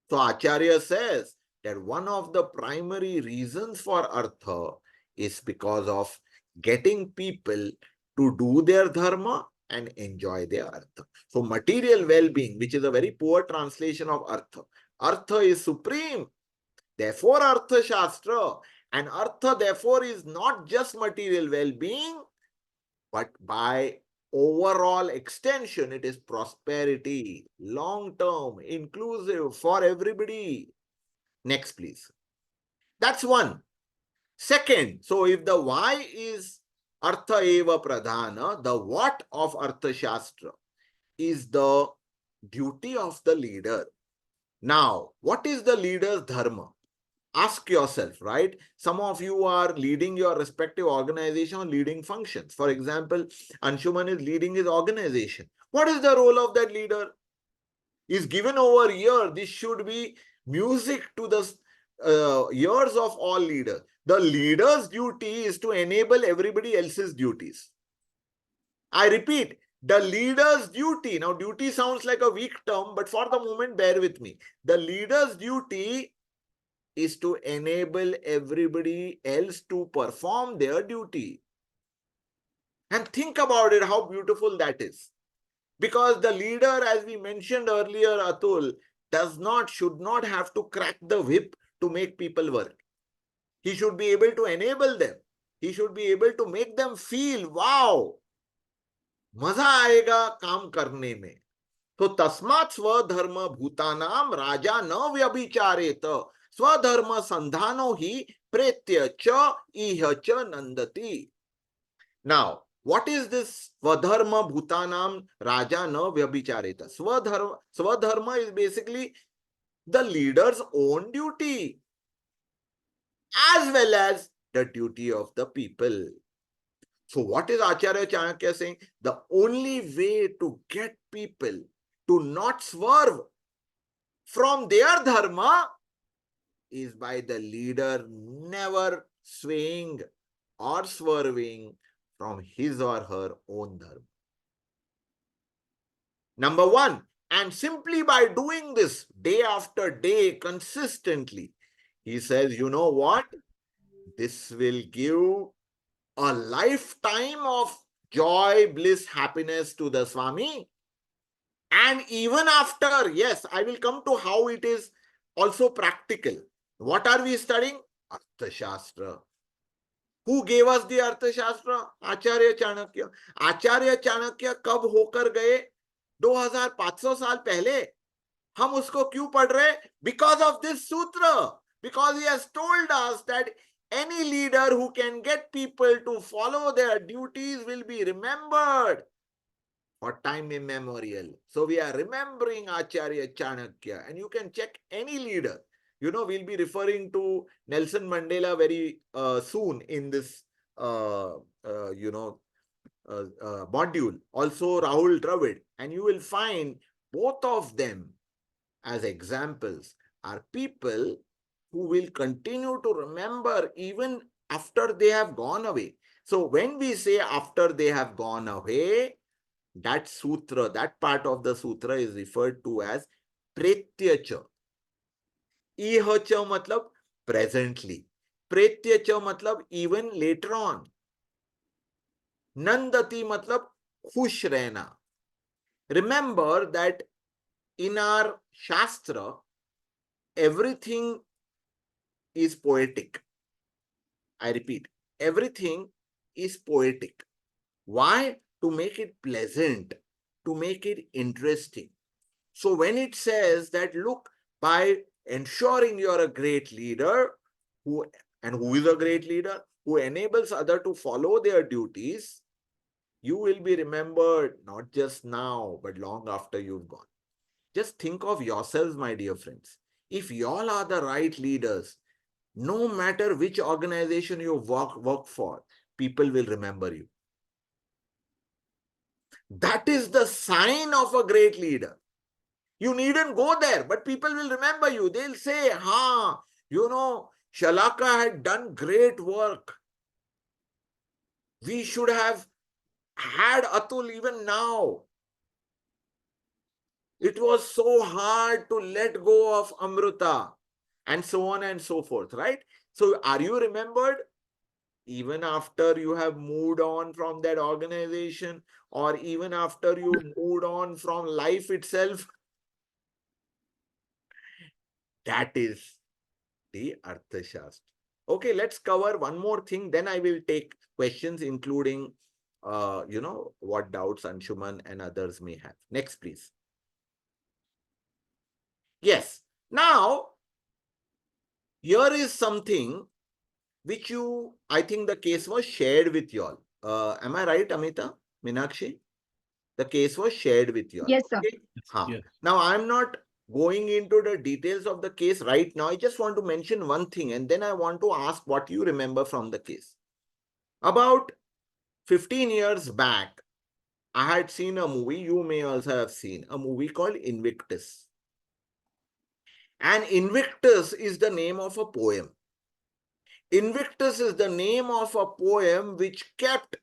So Acharya says that one of the primary reasons for artha is because of getting people to do their dharma and enjoy their artha. So material well-being, which is a very poor translation of artha. Artha is supreme. Therefore, artha shastra. And artha, therefore, is not just material well-being, but by overall extension, it is prosperity, long-term, inclusive for everybody. Next, please. That's one. Second, so if the why is artha eva pradhana, the what of artha shastra is the duty of the leader. Now, what is the leader's dharma? Ask yourself, right? Some of you are leading your respective organization or leading functions. For example, Anshuman is leading his organization. What is the role of that leader? Is given over here. This should be music to the ears of all leaders. The leader's duty is to enable everybody else's duties. I repeat, the leader's duty. Now, duty sounds like a weak term, but for the moment, bear with me. The leader's duty is to enable everybody else to perform their duty. And think about it, how beautiful that is. Because the leader, as we mentioned earlier, Atul, should not have to crack the whip to make people work. He should be able to enable them. He should be able to make them feel, wow, मजा आएगा काम करने में. तो तस्मात् स्वधर्म भूतानाम राजा न व्यभिचारेत स्वधर्म संधानो ही प्रेत्य च इह च नंदति. Now, what is this svadharma bhutanam raja na vyabhichareta? Swadharma is basically the leader's own duty as well as the duty of the people. So what is Acharya Chanakya saying? The only way to get people to not swerve from their dharma is by the leader never swaying or swerving from his or her own dharma. Number one, and simply by doing this day after day consistently, he says, you know what? This will give a lifetime of joy, bliss, happiness to the Swami. And even after, yes, I will come to how it is also practical. What are we studying? Arthashastra. Who gave us the Arthashastra? Acharya Chanakya. Acharya Chanakya कब होकर गए? 2500 साल पहले. हम उसको क्यों पढ़ रहे? Because of this sutra. Because he has told us that any leader who can get people to follow their duties will be remembered for time immemorial. So we are remembering Acharya Chanakya, and you can check any leader. You know, we'll be referring to Nelson Mandela very soon in this, module. Also Rahul Dravid, and you will find both of them as examples are people who will continue to remember even after they have gone away. So when we say after they have gone away, that sutra, that part of the sutra is referred to as pretyacha. Ihacha matlab presently. Pretyacha matlab even later on. Nandati matlab khush rehna. Remember that in our Shastra, everything is poetic. I repeat, everything is poetic. Why? To make it pleasant, to make it interesting. So when it says that, look, by ensuring you're a great leader, who is a great leader, who enables others to follow their duties, you will be remembered not just now, but long after you've gone. Just think of yourselves, my dear friends. If y'all are the right leaders, no matter which organization you work for, people will remember you. That is the sign of a great leader. You needn't go there, but people will remember you. They'll say, Shalaka had done great work. We should have had Atul even now. It was so hard to let go of Amruta, and so on and so forth, right? So are you remembered? Even after you have moved on from that organization, or even after you moved on from life itself? That is the Arthashastra. Okay, let's cover one more thing. Then I will take questions, including, what doubts Anshuman and others may have. Next, please. Yes. Now, here is something which I think the case was shared with you all. Am I right, Amita, Meenakshi? The case was shared with you all. Yes, sir. Okay? Yes. Now, I'm not going into the details of the case right now. I just want to mention one thing, and then I want to ask what you remember from the case. About 15 years back, I had seen a movie. You may also have seen a movie called Invictus. And Invictus is the name of a poem. Invictus is the name of a poem which kept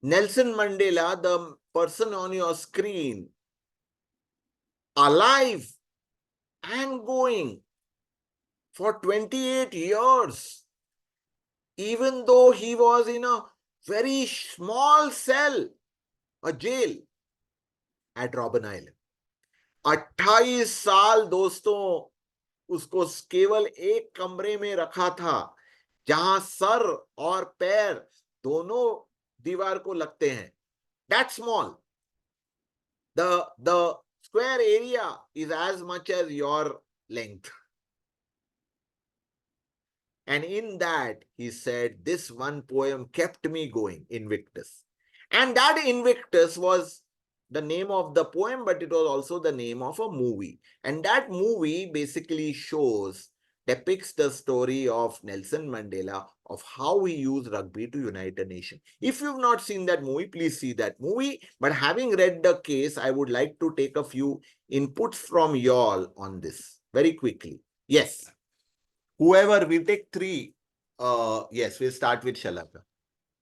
Nelson Mandela, the person on your screen, alive and going for 28 years, even though he was in a very small cell, a jail at Robben Island. 28 साल दोस्तों उसको केवल एक कमरे में रखा था, जहां सर और पैर दोनों दीवार को लगते हैं. That small. The square area is as much as your length. And in that, he said, this one poem kept me going, Invictus. And that Invictus was the name of the poem, but it was also the name of a movie. And that movie basically depicts the story of Nelson Mandela, of how he used rugby to unite a nation. If you've not seen that movie, please see that movie. But having read the case, I would like to take a few inputs from y'all on this very quickly. Yes. Whoever, we take three. Yes, we'll start with Shalaka.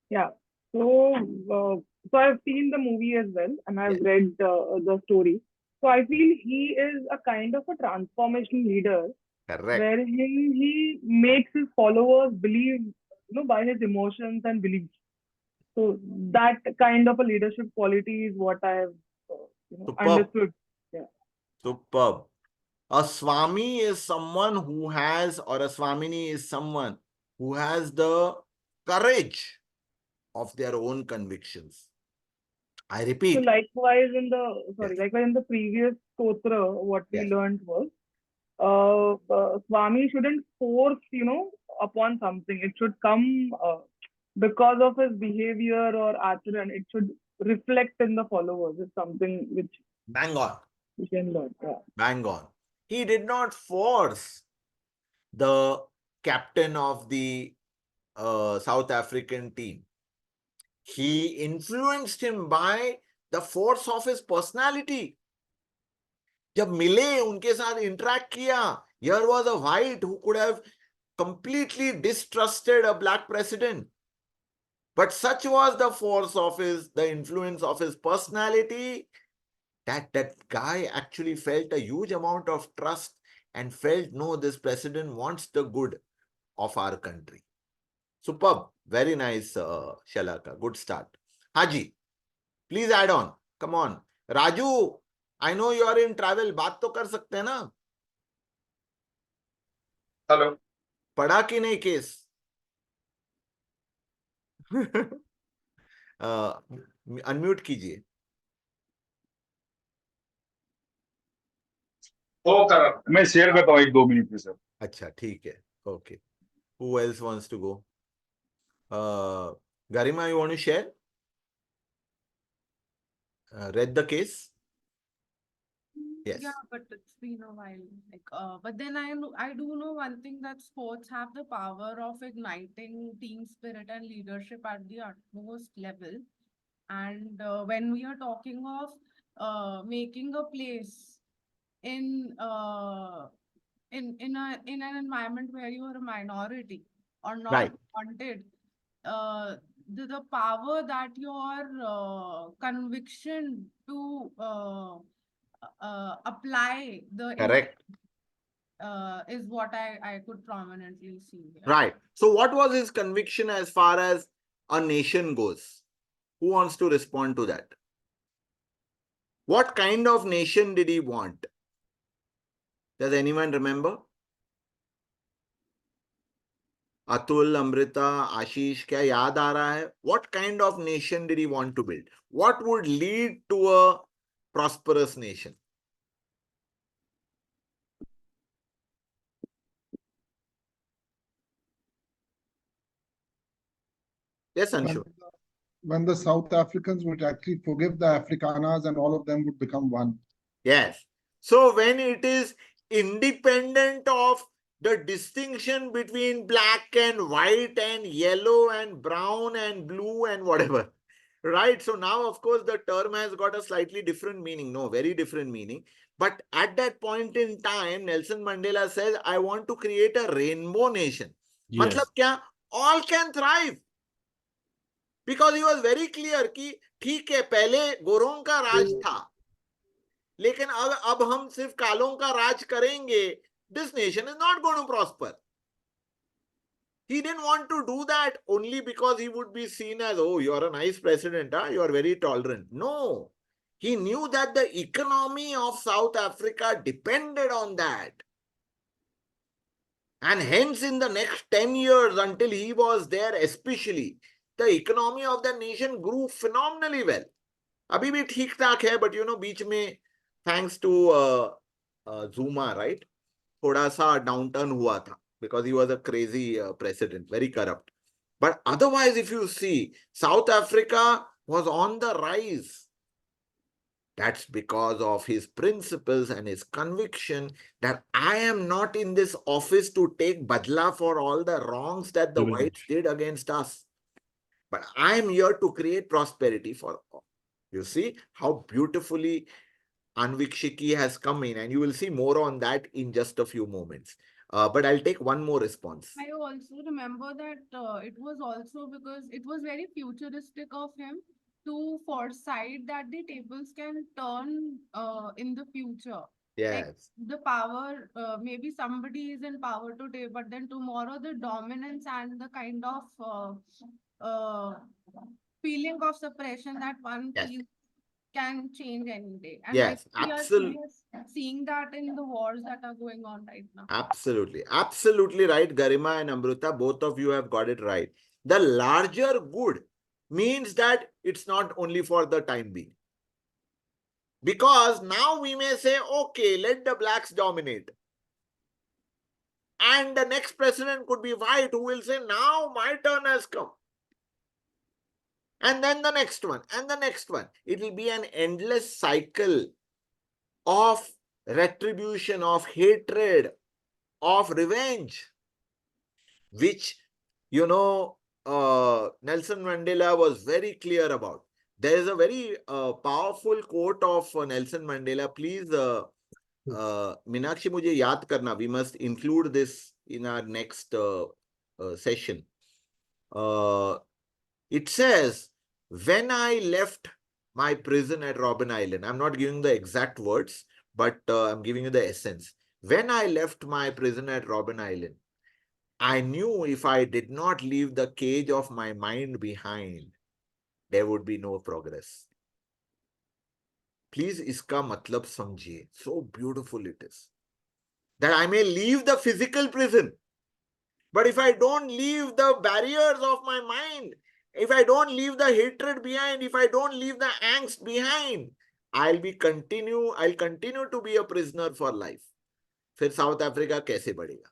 Yeah. So I've seen the movie as well, and I've read the story. So I feel he is a kind of a transformation leader, Correct. where he makes his followers believe, by his emotions and beliefs. So that kind of a leadership quality is what I have, Superb. understood. Yeah. Superb. A Swami is someone who has, or a Swamini is someone who has the courage of their own convictions. I So repeat. likewise Yes. likewise in the previous stotra, what we Yes. learned was, Swami shouldn't force, upon something. It should come because of his behavior or acharan. It should reflect in the followers. It's something which Bang on. we can learn. Yeah. Bang on. He did not force the captain of the South African team. He influenced him by the force of his personality. जब मिले उनके साथ interact किया, here was a white who could have completely distrusted a black president. But such was the force of the influence of his personality, that guy actually felt a huge amount of trust and felt, no, this president wants the good of our country. Superb. Very nice, Shalaka. Good start. Haji, please add on. Come on. Raju, I know you are in travel. बात तो कर सकते हैं ना? Hello पढ़ा कि नहीं case? Unmute कीजिए. वो कर मैं शेयर करता हूँ 1-2 मिनट में सर. अच्छा ठीक है. Okay. Who else wants to go? Garima, you want to share? Read the case? Yes. Yeah, but it's been a while. But then I do know one thing, that sports have the power of igniting team spirit and leadership at the utmost level. And when we are talking of making a place in in an environment where you are a minority or not Right. wanted, the power that your conviction to apply the Correct. is what I could prominently see here. Right. So what was his conviction as far as a nation goes? Who wants to respond to that? What kind of nation did he want? Does anyone remember? Atul, Amrita, Ashish, क्या याद आ रहा है? What kind of nation did he want to build? What would lead to a prosperous nation? Yes, Anshu. When the South Africans would actually forgive the Afrikaners and all of them would become one. Yes. So when it is independent of the distinction between black and white and yellow and brown and blue and whatever, right? So now, of course, the term has got a slightly different meaning. No, very different meaning. But at that point in time, Nelson Mandela says, I want to create a rainbow nation. Yes. मतलब क्या? All can thrive. Because he was very clear कि ठीक है, पहले गोरों का राज था, लेकिन अब हम सिर्फ कालों का राज करेंगे. This nation is not going to prosper. He didn't want to do that only because he would be seen as, oh, you're a nice president, huh? You're very tolerant. No. He knew that the economy of South Africa depended on that. And hence, in the next 10 years, until he was there especially, the economy of the nation grew phenomenally well. अभी भी ठीक ठाक है, but बीच में, thanks to Zuma, right? थोड़ा सा downturn हुआ था because he was a crazy president, very corrupt. But otherwise, if you see, South Africa was on the rise. That's because of his principles and his conviction that I am not in this office to take badla for all the wrongs that the whites did against us. But I am here to create prosperity for all. You see how beautifully Aanvikshikee has come in, and you will see more on that in just a few moments. But I'll take one more response. I also remember that it was also because it was very futuristic of him to foresight that the tables can turn in the future. Like Yes. the power, maybe somebody is in power today, but then tomorrow the dominance and the kind of feeling of suppression that one Yes. feels can change any day. And Yes, we are absolutely. seeing that in the wars that are going on right now. Absolutely. Absolutely right, Garima and Amruta. Both of you have got it right. The larger good means that it's not only for the time being. Because now we may say, okay, let the blacks dominate. And the next president could be white, who will say, now my turn has come. And then the next one, and the next one. It will be an endless cycle of retribution, of hatred, of revenge, which, Nelson Mandela was very clear about. There is a very powerful quote of Nelson Mandela. Please, Meenakshi, mujhe yaad karna. We must include this in our next session. It says, when I left my prison at Robben Island, I'm not giving the exact words, but I'm giving you the essence. When I left my prison at Robben Island, I knew if I did not leave the cage of my mind behind, there would be no progress. Please, iska matlab samjhiye. So beautiful it is. That I may leave the physical prison, but if I don't leave the barriers of my mind, if I don't leave the hatred behind, if I don't leave the angst behind, I'll continue to be a prisoner for life. Then South Africa kaise badega?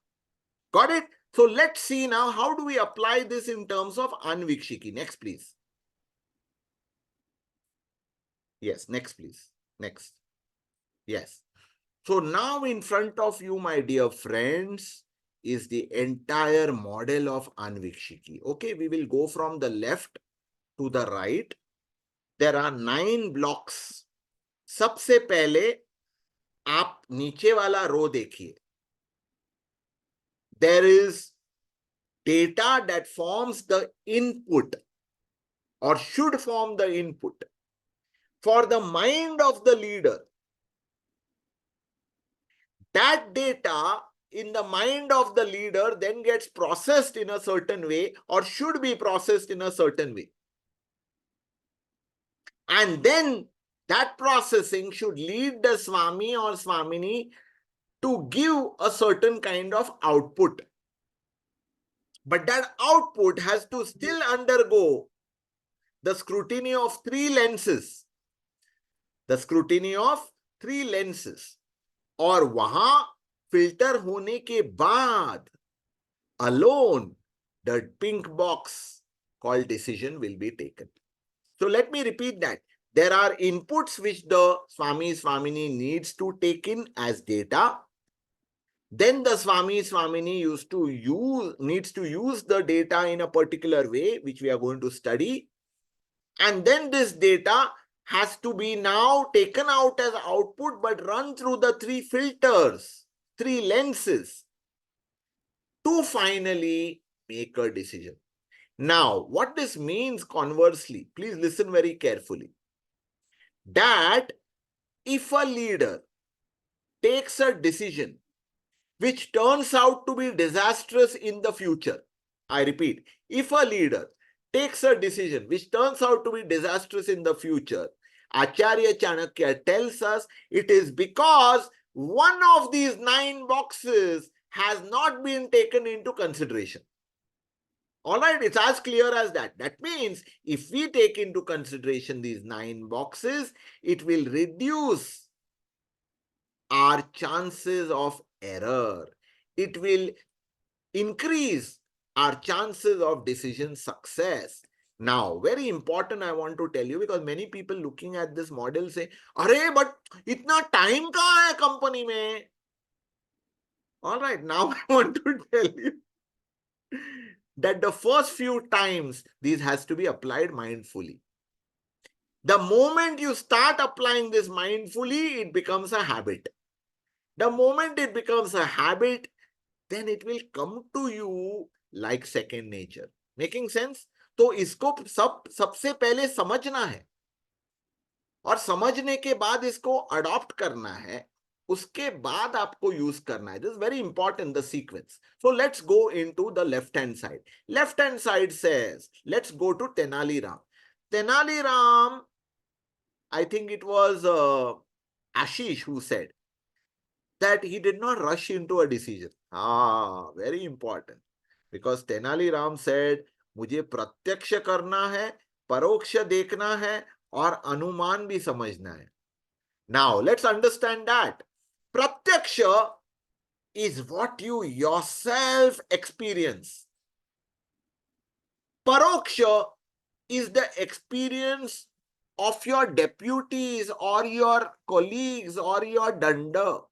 Got it? So let's see now, how do we apply this in terms of Aanvikshikee? Next, please. Yes, next, please. Next. Yes. So now in front of you, my dear friends, is the entire model of Aanvikshikee. Okay, we will go from the left to the right. There are 9 blocks. सबसे पहले आप नीचे वाला रो देखिए. There is data that forms the input or should form the input for the mind of the leader. That data in the mind of the leader then gets processed in a certain way or should be processed in a certain way. And then that processing should lead the Swami or Swamini to give a certain kind of output. But that output has to still undergo the scrutiny of 3 lenses. The scrutiny of 3 lenses. और वहां filter होने के बाद alone the pink box called decision will be taken. So let me repeat that. There are inputs which the Swami Swamini needs to take in as data. Then the Swami Swamini needs to use the data in a particular way, which we are going to study. And then this data has to be now taken out as output, but run through the 3 filters, 3 lenses, to finally make a decision. Now, what this means conversely, please listen very carefully, that if a leader takes a decision which turns out to be disastrous in the future, I repeat, if a leader takes a decision which turns out to be disastrous in the future, Acharya Chanakya tells us it is because one of these 9 boxes has not been taken into consideration. All right, it's as clear as that. That means if we take into consideration these 9 boxes, it will reduce our chances of error. It will increase our chances of decision success. Now, very important I want to tell you, because many people looking at this model say, "Arey, but itna time kahan hai company mein?" All right, now I want to tell you that the first few times this has to be applied mindfully. The moment you start applying this mindfully, it becomes a habit. The moment it becomes a habit, then it will come to you like second nature. Making sense? तो इसको सबसे पहले समझना है और समझने के बाद इसको अडॉप्ट करना है, उसके बाद आपको यूज करना है. This is very important, the sequence. So let's go into the left hand side. Left hand side says, let's go to Tenali Ram. Tenali Ram I think it was Ashish who said that he did not rush into a decision. Very important. Because Tenali Ram said, मुझे प्रत्यक्ष करना है, परोक्ष देखना है और अनुमान भी समझना है. Now, let's understand that. Pratyaksha is what you yourself experience. Paroksha is the experience of your deputies or your colleagues or your danda.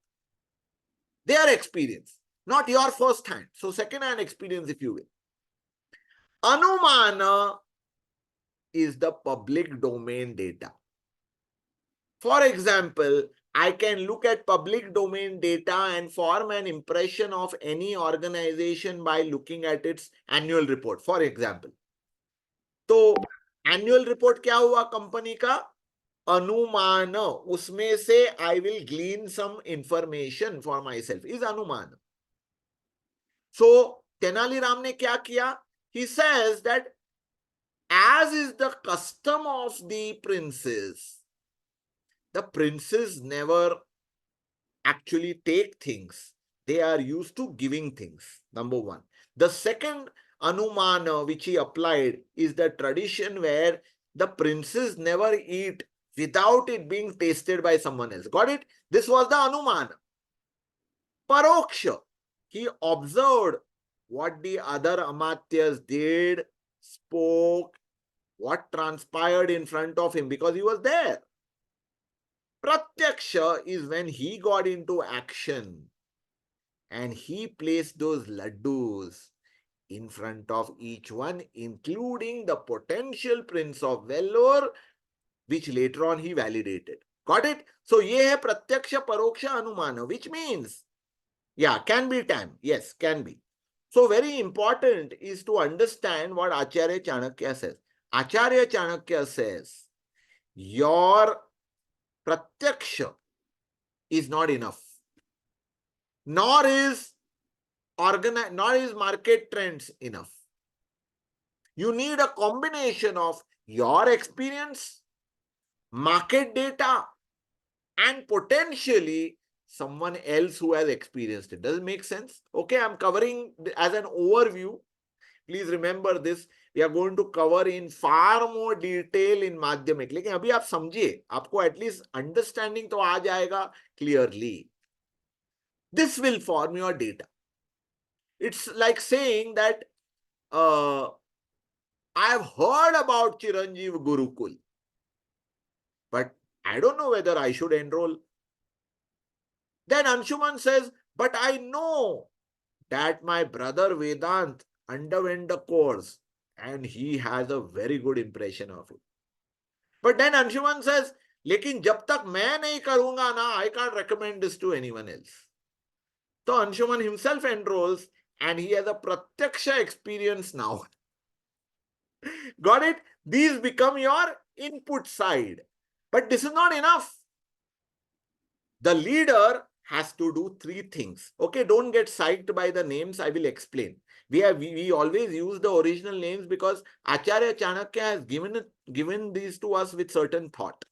Their experience, not your first hand. So second-hand experience, if you will. Anumana is the public domain data. For example, I can look at public domain data and form an impression of any organization by looking at its annual report, for example. तो annual report क्या हुआ company का? अनुमान. उसमें से I will glean some information for myself is अनुमान. So Tenali Ram ने क्या किया? He says that as is the custom of the princes never actually take things. They are used to giving things. Number one. The second anumana which he applied is the tradition where the princes never eat without it being tasted by someone else. Got it? This was the anumana. Paroksha. He observed what the other amatyas did, spoke, what transpired in front of him because he was there. Pratyaksha is when he got into action and he placed those laddus in front of each one, including the potential prince of Vellore, which later on he validated. Got it? So, ye hai pratyaksha paroksha anumana, which means, yeah, can be time. Yes, can be. So, very important is to understand what Acharya Chanakya says. Acharya Chanakya says, your pratyaksha is not enough. Nor is market trends enough. You need a combination of your experience, market data, and potentially someone else who has experienced it. Does it make sense? Okay, I'm covering as an overview. Please remember this. We are going to cover in far more detail in माध्यमिक. लेकिन अभी आप समझिए, आपको at least understanding तो आ जाएगा clearly. This will form your data. It's like saying that I have heard about Chiranjeev Gurukul, but I don't know whether I should enroll. Then Anshuman says, but I know that my brother Vedant underwent the course and he has a very good impression of it. But then Anshuman says, लेकिन जब तक मैं नहीं करूंगा ना, I can't recommend this to anyone else. So Anshuman himself enrolls and he has a pratyaksha experience now. Got it? These become your input side. But this is not enough. The leader has to do three things. Okay, don't get psyched by the names. I will explain. We always use the original names because Acharya Chanakya has given these to us with certain thought.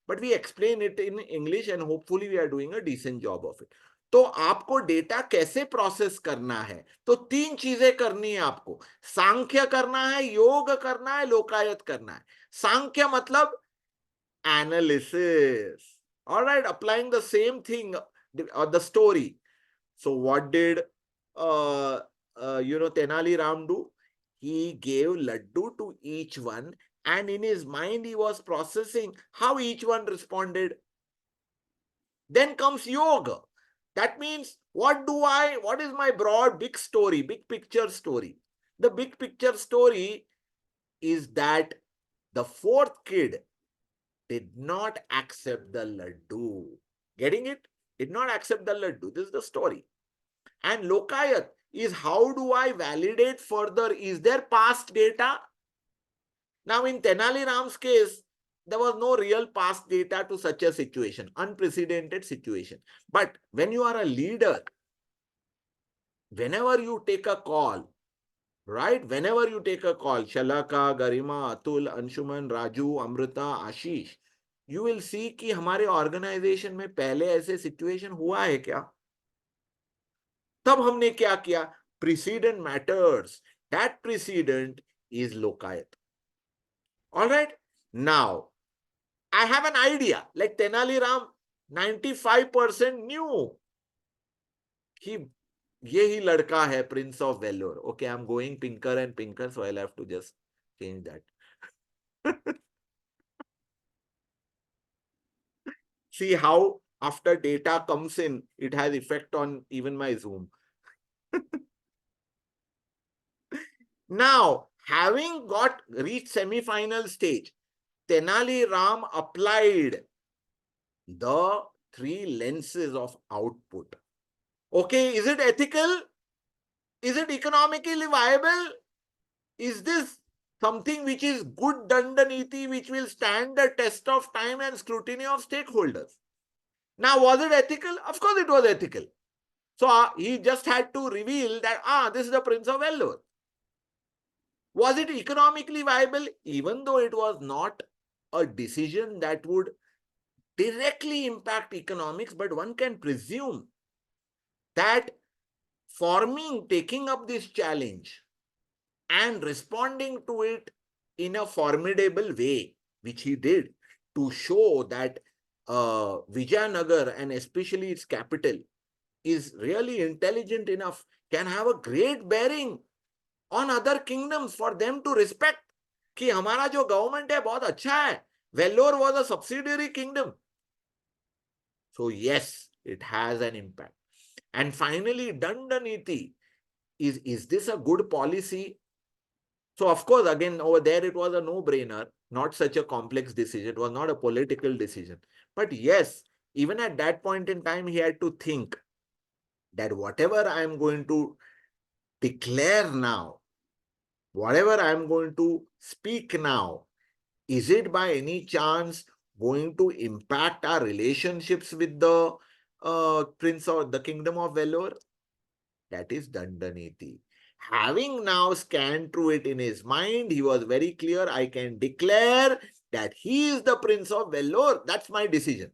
But we explain it in English and hopefully we are doing a decent job of it. तो आपको data कैसे process करना है? तो तीन चीजें करनी है आपको. सांख्य करना है, योग करना है, लोकायत करना है. सांख्य मतलब analysis. All right, applying the same thing or the story. So what did Tenali Ram do? He gave laddu to each one and in his mind he was processing how each one responded. Then comes yoga. That means what is my broad big story, big picture story? The big picture story is that the fourth kid did not accept the laddu. Getting it? Did not accept the laddu. This is the story. And lokayat is how do I validate further? Is there past data? Now in Tenali Ram's case, there was no real past data to such a situation, unprecedented situation. But when you are a leader, whenever you take a call, right? Whenever you take a call, Shalaka, Garima, Atul, Anshuman, Raju, Amrita, Ashish, you will see कि हमारे organization में पहले ऐसे situation हुआ है क्या? तब हमने क्या किया? Precedent matters. That precedent is lokayat. All right. Now, I have an idea. Like Tenali Ram, 95% knew. ये ही लड़का है Prince of Vellore. Okay, I'm going pinker and pinker, so I'll have to just change that. See how after data comes in, it has effect on even my Zoom. Now, having reached semi-final stage, Tenali Ram applied the 3 lenses of output. Okay, is it ethical? Is it economically viable? Is this something which is good Dandaniti, which will stand the test of time and scrutiny of stakeholders? Now, was it ethical? Of course it was ethical. So, he just had to reveal that, this is the Prince of Vellore. Was it economically viable? Even though it was not a decision that would directly impact economics, but one can presume that taking up this challenge and responding to it in a formidable way, which he did, to show that Vijayanagar and especially its capital is really intelligent enough, can have a great bearing on other kingdoms for them to respect कि हमारा जो government है बहुत अच्छा है. Vellore was a subsidiary kingdom. So yes, it has an impact. And finally, Dandaniti. Is this a good policy? So of course, again, over there, it was a no-brainer, not such a complex decision. It was not a political decision. But yes, even at that point in time, he had to think that whatever I am going to declare now, whatever I am going to speak now, is it by any chance going to impact our relationships with the Prince or the Kingdom of Vellore? That is Dandaniti. Having now scanned through it in his mind, he was very clear, I can declare that he is the Prince of Vellore. That's my decision.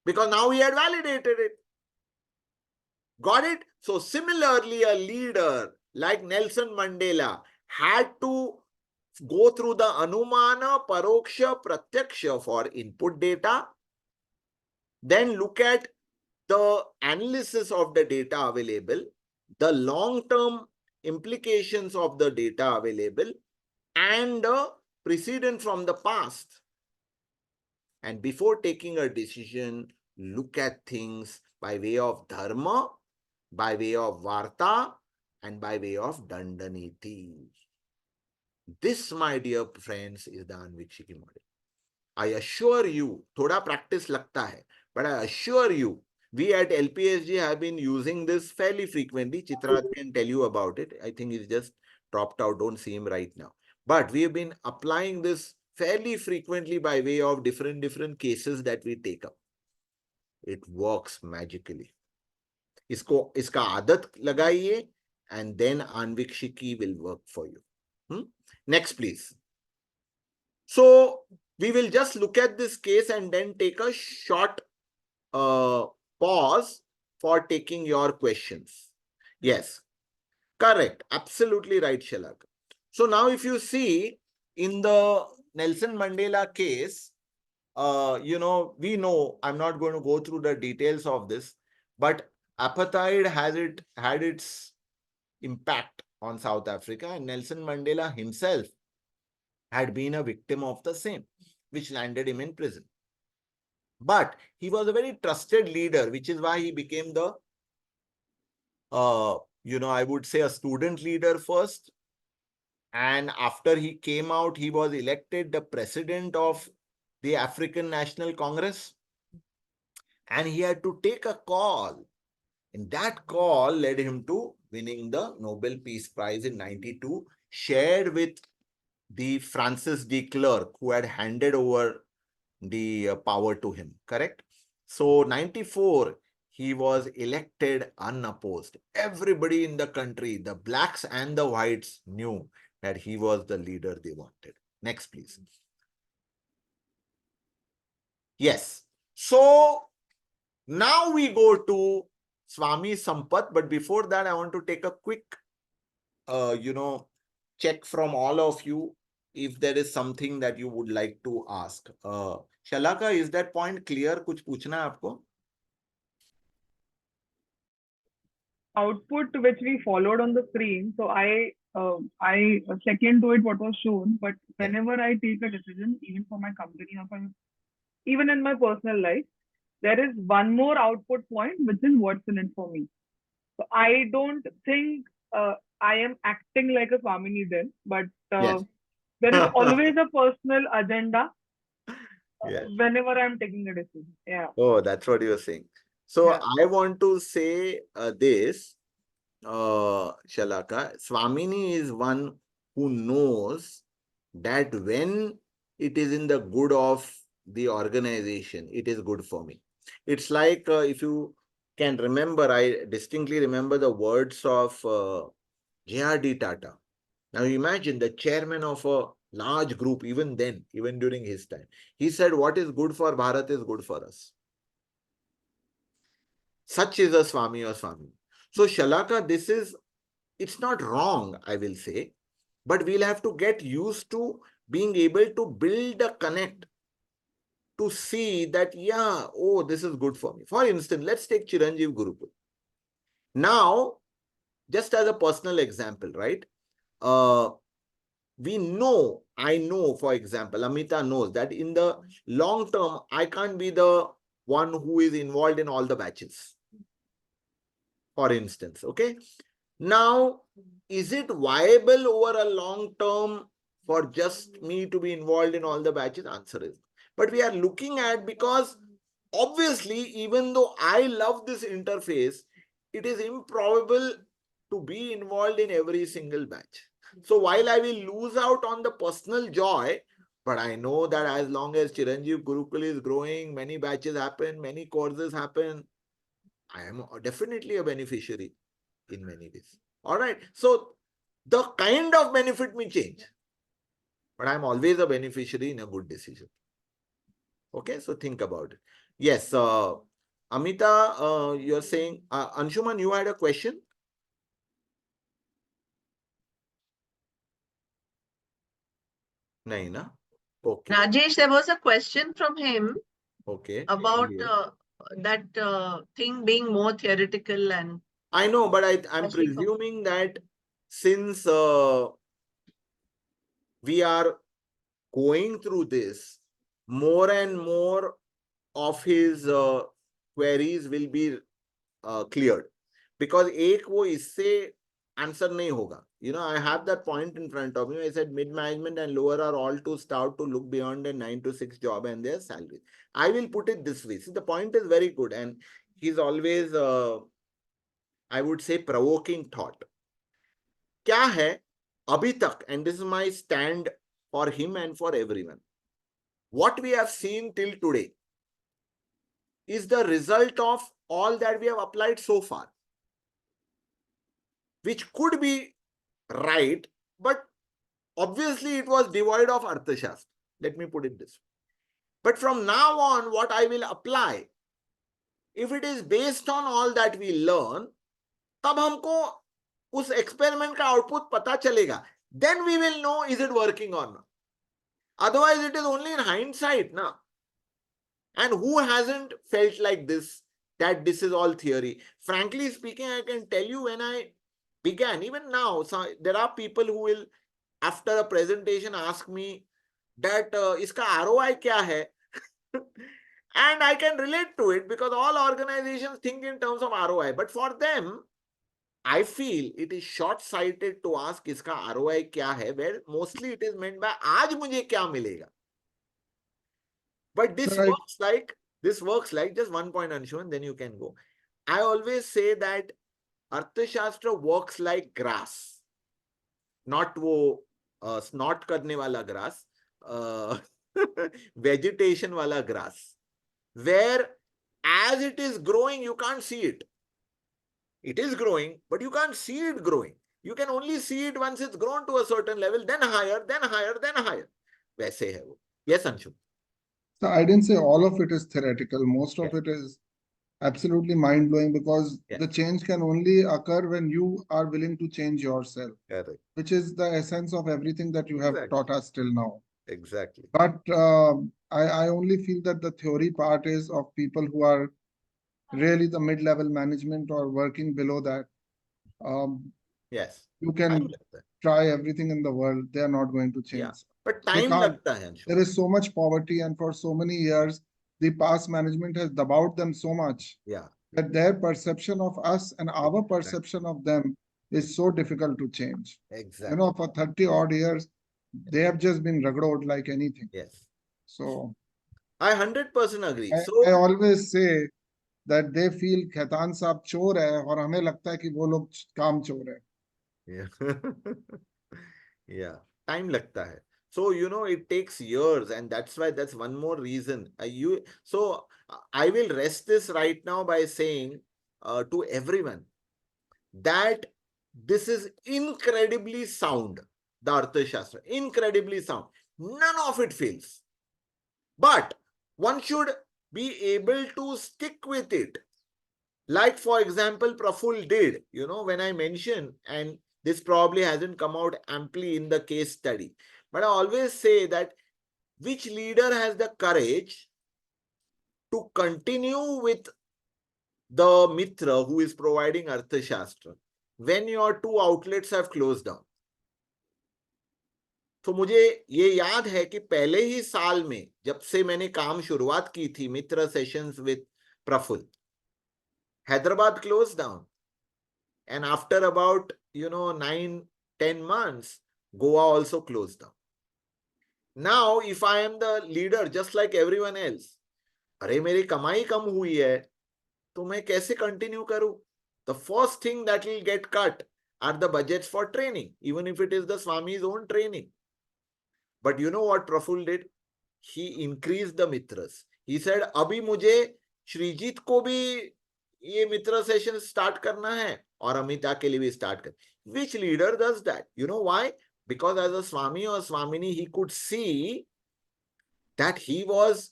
Because now he had validated it. Got it? So similarly, a leader like Nelson Mandela had to go through the Anumana, Paroksha, Pratyaksha for input data, then look at the analysis of the data available, the long-term implications of the data available, and the precedent from the past. And before taking a decision, look at things by way of dharma, by way of varta, and by way of dandaniti. This, my dear friends, is the Aanvikshikee model. I assure you, thoda practice lagta hai, but I assure you, we at LPSG have been using this fairly frequently. Chitraj can tell you about it. I think he's just dropped out. Don't see him right now. But we have been applying this fairly frequently by way of different cases that we take up. It works magically. Iska adat lagaiye, and then Aanvikshikee will work for you. Next, please. So we will just look at this case and then take a short pause for taking your questions. Yes, correct. Absolutely right, Shalak. So now if you see in the Nelson Mandela case, we know, I'm not going to go through the details of this, but apartheid had its impact on South Africa, and Nelson Mandela himself had been a victim of the same, which landed him in prison. But he was a very trusted leader, which is why he became the, I would say a student leader first. And after he came out, he was elected the president of the African National Congress. And he had to take a call. And that call led him to winning the Nobel Peace Prize in 92, shared with the Francis de Klerk, who had handed over the power to him, correct? So 94, he was elected unopposed. Everybody in the country, the blacks and the whites, knew that he was the leader they wanted. Next, please. Yes. So now we go to Swami Sampat, but before that, I want to take a quick, check from all of you if there is something that you would like to ask. Shalaka, is that point clear? कुछ पूछना है आपको? Output which we followed on the screen. So I second to it what was shown. But whenever I take a decision, even for my company or for, even in my personal life, there is one more output point which is what's in it for me. So I don't think I am acting like a Swamini then, but Yes. there is always a personal agenda Yes. whenever I'm taking a decision. Yeah. Oh, that's what you were saying. So Yeah. I want to say this, Shalaka. Swamini is one who knows that when it is in the good of the organization, it is good for me. It's like if you can remember, I distinctly remember the words of J.R.D. Tata. Now imagine the chairman of a large group, even then, even during his time. He said, what is good for Bharat is good for us. Such is a Swami or Swami. So Shalaka, it's not wrong, I will say, but we'll have to get used to being able to build a connect to see that, yeah, oh, this is good for me. For instance, let's take Chiranjeev Gurukul. Now, just as a personal example, right? I know, for example, Amita knows that in the long term, I can't be the one who is involved in all the batches. For instance, okay? Now, is it viable over a long term for just me to be involved in all the batches? Answer is. But we are looking at, because obviously, even though I love this interface, it is improbable to be involved in every single batch. So while I will lose out on the personal joy, but I know that as long as Chiranjeev Gurukul is growing, many batches happen, many courses happen, I am definitely a beneficiary in many ways. All right. So the kind of benefit may change, but I'm always a beneficiary in a good decision. Okay. So think about it. Yes. Amita, you're saying, Anshuman, you had a question? Naina. Okay. Rajesh, there was a question from him Okay. about that thing being more theoretical and. I know, but I'm presuming that since we are going through this, more and more of his queries will be cleared. Because एक वो इससे answer नहीं होगा. You know, I have that point in front of me. I said mid-management and lower are all too stout to look beyond a 9 to 6 job and their salary. I will put it this way. See, the point is very good and he's always, I would say, provoking thought. क्या है अभी तक, and this is my stand for him and for everyone, what we have seen till today is the result of all that we have applied so far, which could be right, but obviously it was devoid of Arthashastra. Let me put it this way. But from now on, what I will apply, if it is based on all that we learn, तब हमको उस experiment का output पता चलेगा. Then we will know is it working or not. Otherwise, it is only in hindsight, na. And who hasn't felt like this, that this is all theory? Frankly speaking, I can tell you when I began, even now, so there are people who will, after a presentation, ask me that iska ROI kya hai? And I can relate to it because all organizations think in terms of ROI. But for them, I feel it is short-sighted to ask iska ROI kya hai, where mostly it is meant by aaj mujhe kya milega. But this works like just one point, Anshuman, then you can go. I always say that Arthashastra works like grass, not wo snort karne wala grass, vegetation wala grass, where as it is growing, you can't see it. It is growing, but you can't see it growing. You can only see it once it's grown to a certain level, then higher, then higher, then higher. वैसे है वो. Yes, Anshu. So I didn't say all of it is theoretical. Most of it is absolutely mind-blowing, because the change can only occur when you are willing to change yourself, which is the essence of everything that you have taught us till now. Exactly. But I only feel that the theory part is of people who are really the mid-level management or working below that. Yes. You can try everything in the world. They are not going to change. But They time can't. lagta hai, Anshuman. There is so much poverty, and for so many years, the past management has dabouted them so much that their perception of us and our perception of them is so difficult to change. Exactly. You know, for 30 odd years, they have just been ragdolled like anything. Yes. So I 100% agree. I always say that they feel Khaitan साहब चोर है और हमें लगता है कि वो लोग काम चोर है. Yeah. Time lagta hai. So, you know, it takes years, and that's why that's one more reason. I will rest this right now by saying to everyone that this is incredibly sound, the Arthashastra, incredibly sound. None of it fails. But one should be able to stick with it. Like, for example, Praful did, you know, when I mentioned, and this probably hasn't come out amply in the case study, but I always say that which leader has the courage to continue with the Mitra who is providing Arthashastra when your two outlets have closed down. तो मुझे ये याद है कि पहले ही साल में जब से मैंने काम शुरुआत की थी Mitra sessions with Praful, Hyderabad closed down, and after about 9-10 months Goa also closed down. Now if I am the leader just like everyone else, अरे मेरी कमाई कम हुई है तो मैं कैसे कंटिन्यू करूं? The first thing that will get cut are the budgets for training, even if it is the Swami's own training. But you know what Praful did? He increased the mitras. He said, अभी मुझे श्रीजीत को भी ये मित्र session start करना है और अमिता के लिए भी स्टार्ट कर. Which leader does that? You know why? Because as a Swami or Swamini, he could see that he was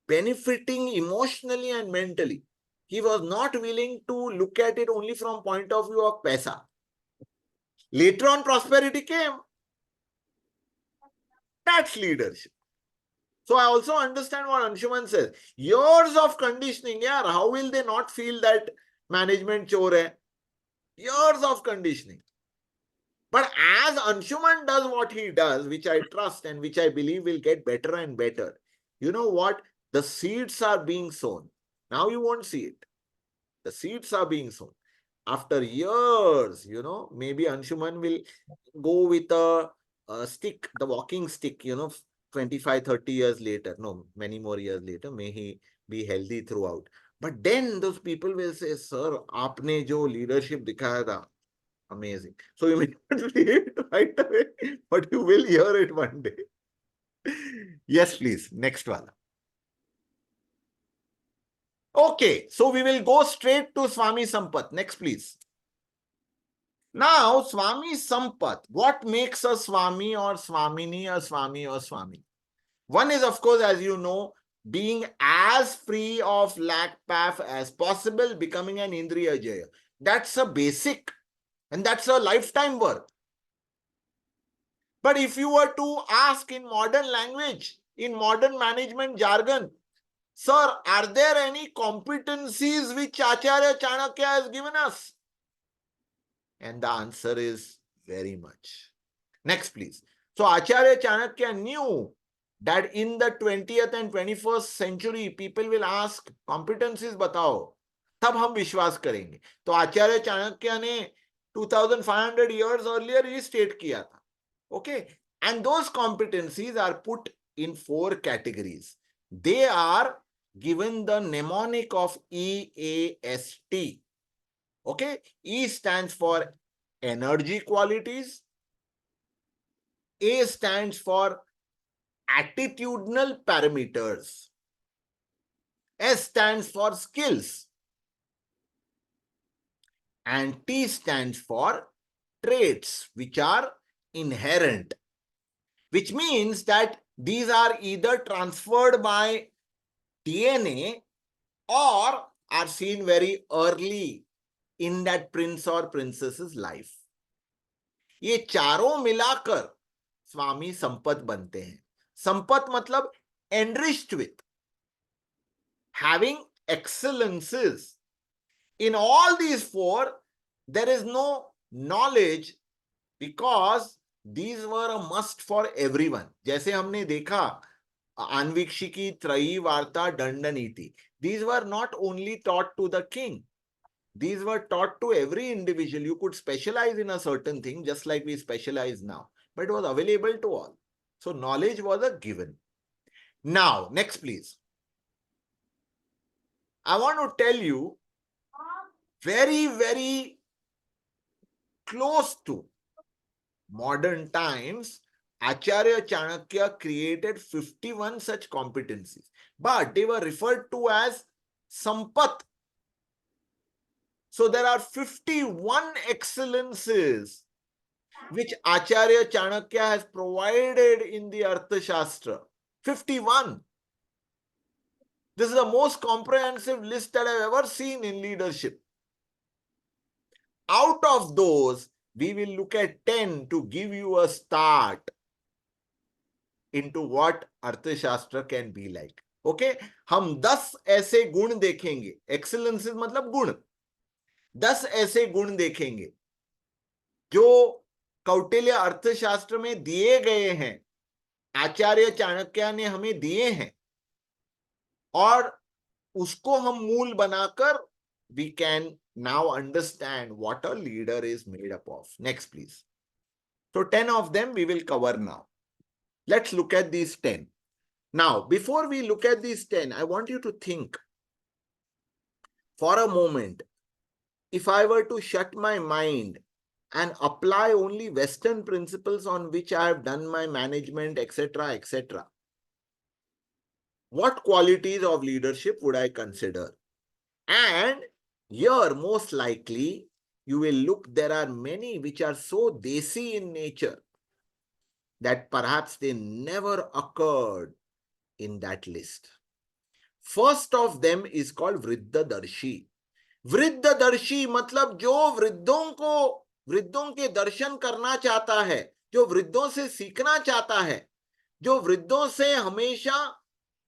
benefiting emotionally and mentally. He was not willing to look at it only from point of view of paisa. Later on, prosperity came. That's leadership. So I also understand what Anshuman says. Years of conditioning, yeah, how will they not feel that management chore hai? Years of conditioning. But as Anshuman does what he does, which I trust and which I believe will get better and better, you know what? The seeds are being sown. Now you won't see it. The seeds are being sown. After years, maybe Anshuman will go with a stick, the walking stick, 25, 30 years later. No, many more years later. May he be healthy throughout. But then those people will say, sir, aapne jo leadership dikhaya tha, amazing. So you may not see it right away, but you will hear it one day. Yes, please. Next one. Okay, so we will go straight to Swami Sampat. Next, please. Now, Swami Sampat, what makes a Swami or Swamini a Swami or Swami? One is, of course, as you know, being as free of lack path as possible, becoming an Indriya Jaya. That's a basic, and that's a lifetime work. But if you were to ask in modern language, in modern management jargon, sir, are there any competencies which Acharya Chanakya has given us? And the answer is very much. Next, please. So Acharya Chanakya knew that in the 20th and 21st century, people will ask, competencies batao, tab hum vishwas karenge. So Acharya Chanakya ne 2500 years earlier he state kiya tha. Okay. And those competencies are put in 4 categories. They are given the mnemonic of EAST. Okay. E stands for energy qualities. A stands for attitudinal parameters. S stands for skills. And T stands for traits, which are inherent. Which means that these are either transferred by DNA or are seen very early in that prince or princess's life. ये चारों मिलाकर स्वामी संपत बनते हैं. संपत मतलब enriched with, having excellences. In all these four, there is no knowledge because these were a must for everyone. जैसे हमने देखा आन्वीक्षिकी, त्रयी वार्ता, दंड नीति. These were not only taught to the king. These were taught to every individual. You could specialize in a certain thing just like we specialize now, but it was available to all. So knowledge was a given. Now, next please. I want to tell you very, very close to modern times, Acharya Chanakya created 51 such competencies, but they were referred to as Sampat. So there are 51 excellences which Acharya Chanakya has provided in the Arthashastra. 51. This is the most comprehensive list that I've ever seen in leadership. Out of those, we will look at 10 to give you a start into what Arthashastra can be like. Okay? हम 10 ऐसे गुण देखेंगे. Excellences मतलब गुण. 10 ऐसे गुण देखेंगे जो कौटिल्य अर्थशास्त्र में दिए गए हैं, आचार्य चाणक्य ने हमें दिए हैं, और उसको हम मूल बनाकर we can now understand what a leader is made up of. Next, please. So 10 of them we will cover now. Let's look at these 10. Now, before we look at these 10, I want you to think for a moment. If I were to shut my mind and apply only Western principles on which I have done my management, etc., etc., what qualities of leadership would I consider? And here, most likely, you will look, there are many which are so desi in nature that perhaps they never occurred in that list. First of them is called Vriddhadarshi. वृद्धदर्शी मतलब जो वृद्धों के दर्शन करना चाहता है, जो वृद्धों से सीखना चाहता है, जो वृद्धों से हमेशा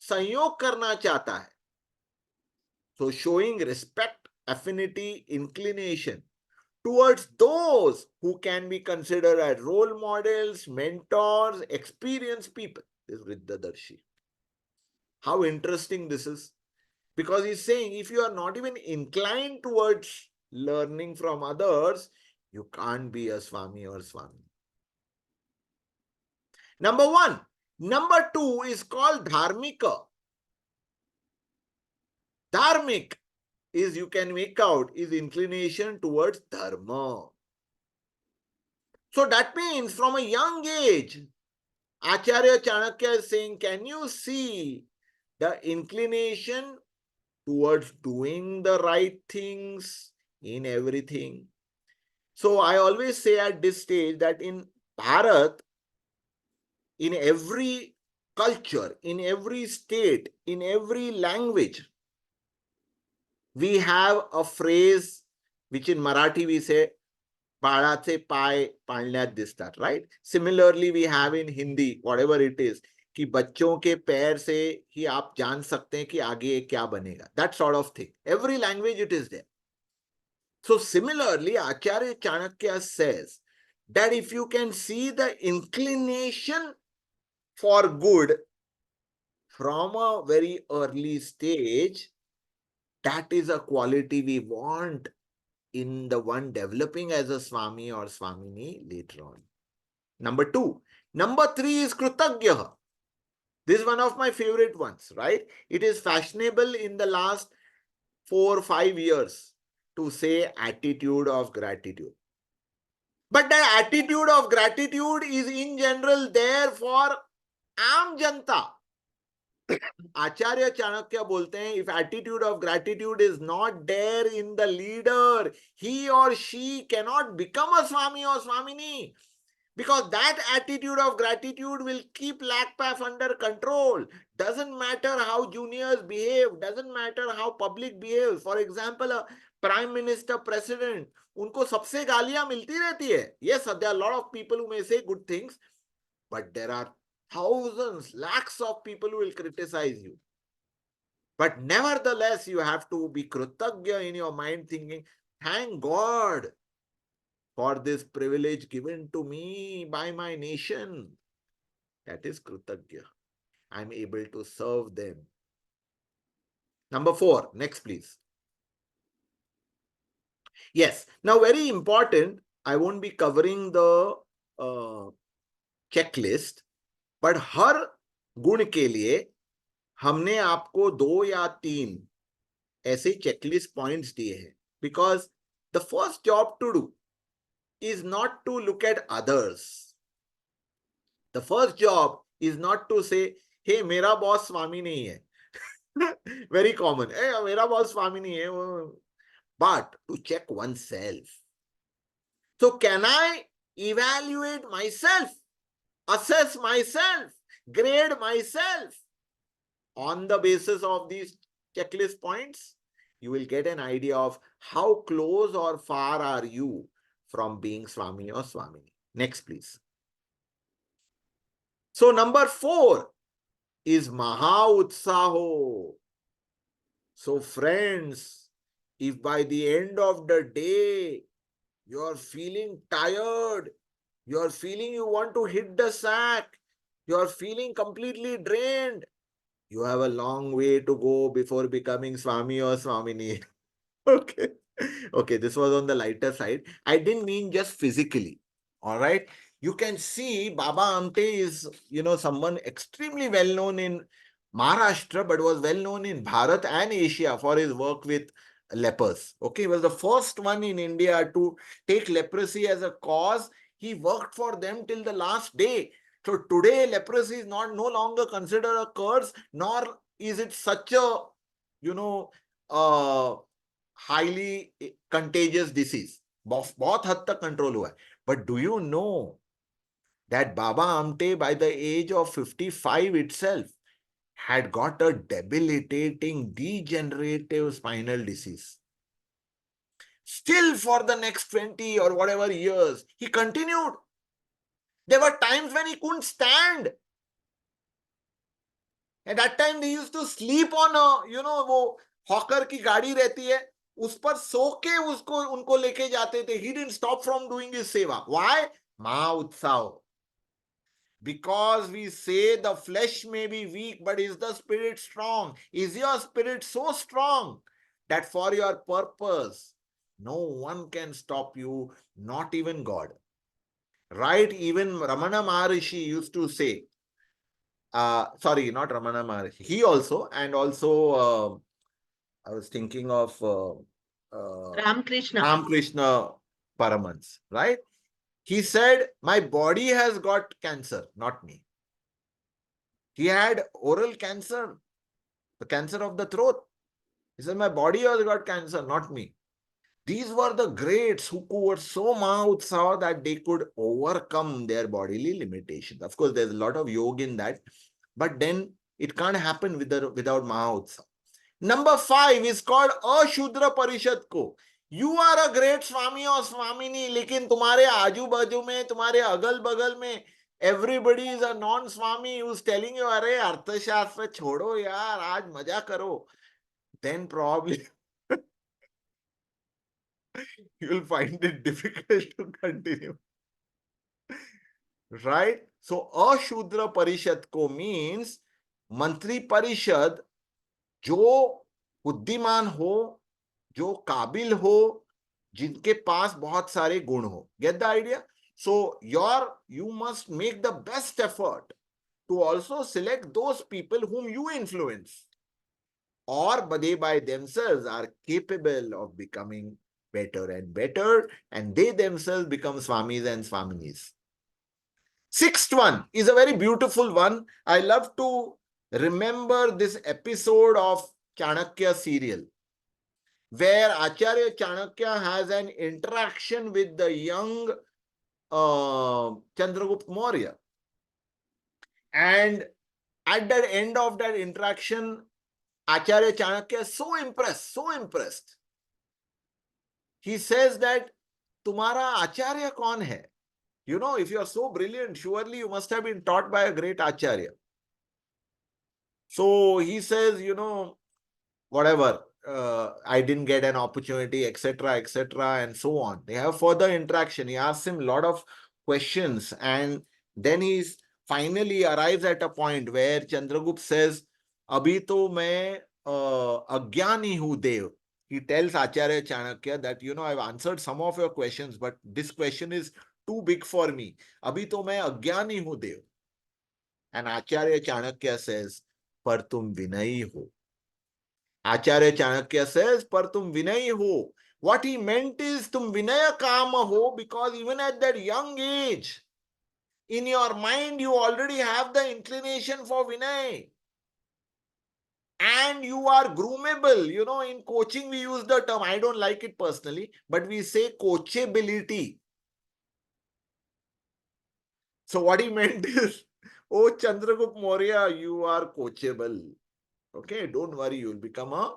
संयोग करना चाहता है. So showing respect, affinity, inclination towards those who can be considered as role models, mentors, experienced people. This is Vriddhadarshi. How interesting this is. Because he's saying, if you are not even inclined towards learning from others, you can't be a Swami or Swami. Number 1. Number 2 is called Dharmika. Dharmik is, you can make out, is inclination towards Dharma. So that means from a young age, Acharya Chanakya is saying, can you see the inclination towards doing the right things in everything? So I always say at this stage that in Bharat, in every culture, in every state, in every language, we have a phrase which in Marathi we say, बाळाचे पाय पाळण्यात दिसतात, right? Similarly, we have in Hindi, whatever it is, कि बच्चों के पैर से ही आप जान सकते हैं कि आगे क्या बनेगा. That sort of thing. Every language it is there. So similarly, Acharya Chanakya says that if you can see the inclination for good from a very early stage, that is a quality we want in the one developing as a Swami or Swamini later on. Number 2. Number 3 is Kritagya. This is one of my favorite ones, right? It is fashionable in the last 4 or 5 years to say attitude of gratitude. But the attitude of gratitude is in general there for Aam Janta. Acharya Chanakya bolte hain, if attitude of gratitude is not there in the leader, he or she cannot become a Swami or Swamini. Because that attitude of gratitude will keep LACPAF under control. Doesn't matter how juniors behave, doesn't matter how public behaves. For example, a prime minister, president, उनको सबसे गालियां मिलती रहती है. Yes, there are a lot of people who may say good things, but there are thousands, lakhs of people who will criticize you. But nevertheless, you have to be kritagya in your mind, thinking, thank God for this privilege given to me by my nation. That is kritagya. I'm able to serve them. Number 4, next please. Yes, now very important, I won't be covering the checklist, but हर गुण के लिए हमने आपको 2 या 3 ऐसे checklist points दिए हैं. Because the first job to do is not to look at others. The first job is not to say, hey, मेरा boss Swami नहीं है. Very common. Hey, मेरा boss Swami नहीं है. But to check oneself. So can I evaluate myself, assess myself, grade myself on the basis of these checklist points? You will get an idea of how close or far are you from being Swami or Swamini. Next, please. So number 4 is Maha Utsaho. So friends, if by the end of the day, you're feeling tired, you're feeling you want to hit the sack, you're feeling completely drained, you have a long way to go before becoming Swami or Swamini. Okay. Okay, this was on the lighter side. I didn't mean just physically. All right. You can see Baba Amte is, someone extremely well known in Maharashtra, but was well known in Bharat and Asia for his work with lepers. Okay, he was the first one in India to take leprosy as a cause. He worked for them till the last day. So today, leprosy is no longer considered a curse, nor is it such a, highly contagious disease. बहुत हद तक control हुआ है. But do you know that Baba Amte, by the age of 55 itself, had got a debilitating, degenerative spinal disease? Still for the next 20 or whatever years, he continued. There were times when he couldn't stand. At that time, they used to sleep on a, वो hawker की गाड़ी रहती है, उस पर सो के उनको लेके जाते थे. He didn't stop from doing his seva. Why? Maha Utsaho. Because we say the flesh may be weak, but is the spirit strong? Is your spirit so strong that for your purpose, no one can stop you, not even God? Right? Even Ramana Maharishi used to say, sorry, not Ramana Maharishi, he also, and also, I was thinking of Ramakrishna Paramans, right? He said, my body has got cancer, not me. He had oral cancer, the cancer of the throat. He said, my body has got cancer, not me. These were the greats who were so Maha Utsaho that they could overcome their bodily limitations. Of course, there's a lot of yoga in that, but then it can't happen without Maha Utsaho. Number 5 is called Ashudra Parishad Ko. You are a great Swami or Swamini, लेकिन तुम्हारे आजू बाजू में, तुम्हारे अगल बगल में, everybody is a non-Swami who's telling you, अरे अर्थशास्त्र छोड़ो यार, आज मजा करो. Then probably you'll find it difficult to continue. Right? So Ashudra Parishad Ko means Mantri Parishad जो बुद्धिमान हो, जो काबिल हो, जिनके पास बहुत सारे गुण हो. Get the idea? So you must make the best effort to also select those people whom you influence, or they by themselves are capable of becoming better and better, and they themselves become Swamis and Swaminis. 6th one is a very beautiful one. I love to remember this episode of Chanakya serial, where Acharya Chanakya has an interaction with the young Chandragupta Maurya. And at the end of that interaction, Acharya Chanakya is so impressed. He says that, Tumhara Acharya kaun hai? You know, if you are so brilliant, surely you must have been taught by a great Acharya. So he says, you know, whatever, I didn't get an opportunity, etc., and so on. They have further interaction. He asks him a lot of questions, and then he's finally arrives at a point where Chandragupta says, Abhi to main agyani hu dev. He tells Acharya Chanakya that, you know, I've answered some of your questions, but this question is too big for me. Abhi to main agyani hu dev. And Acharya Chanakya says, par tum vinayi ho. Acharya Chanakya says, par tum vinayi ho. What he meant is, tum vinaya kama ho, because even at that young age, in your mind, you already have the inclination for vinay. And you are groomable. You know, in coaching, we use the term, I don't like it personally, but we say coachability. So what he meant is, oh, Chandragupta Maurya, you are coachable. Okay, don't worry, you will become a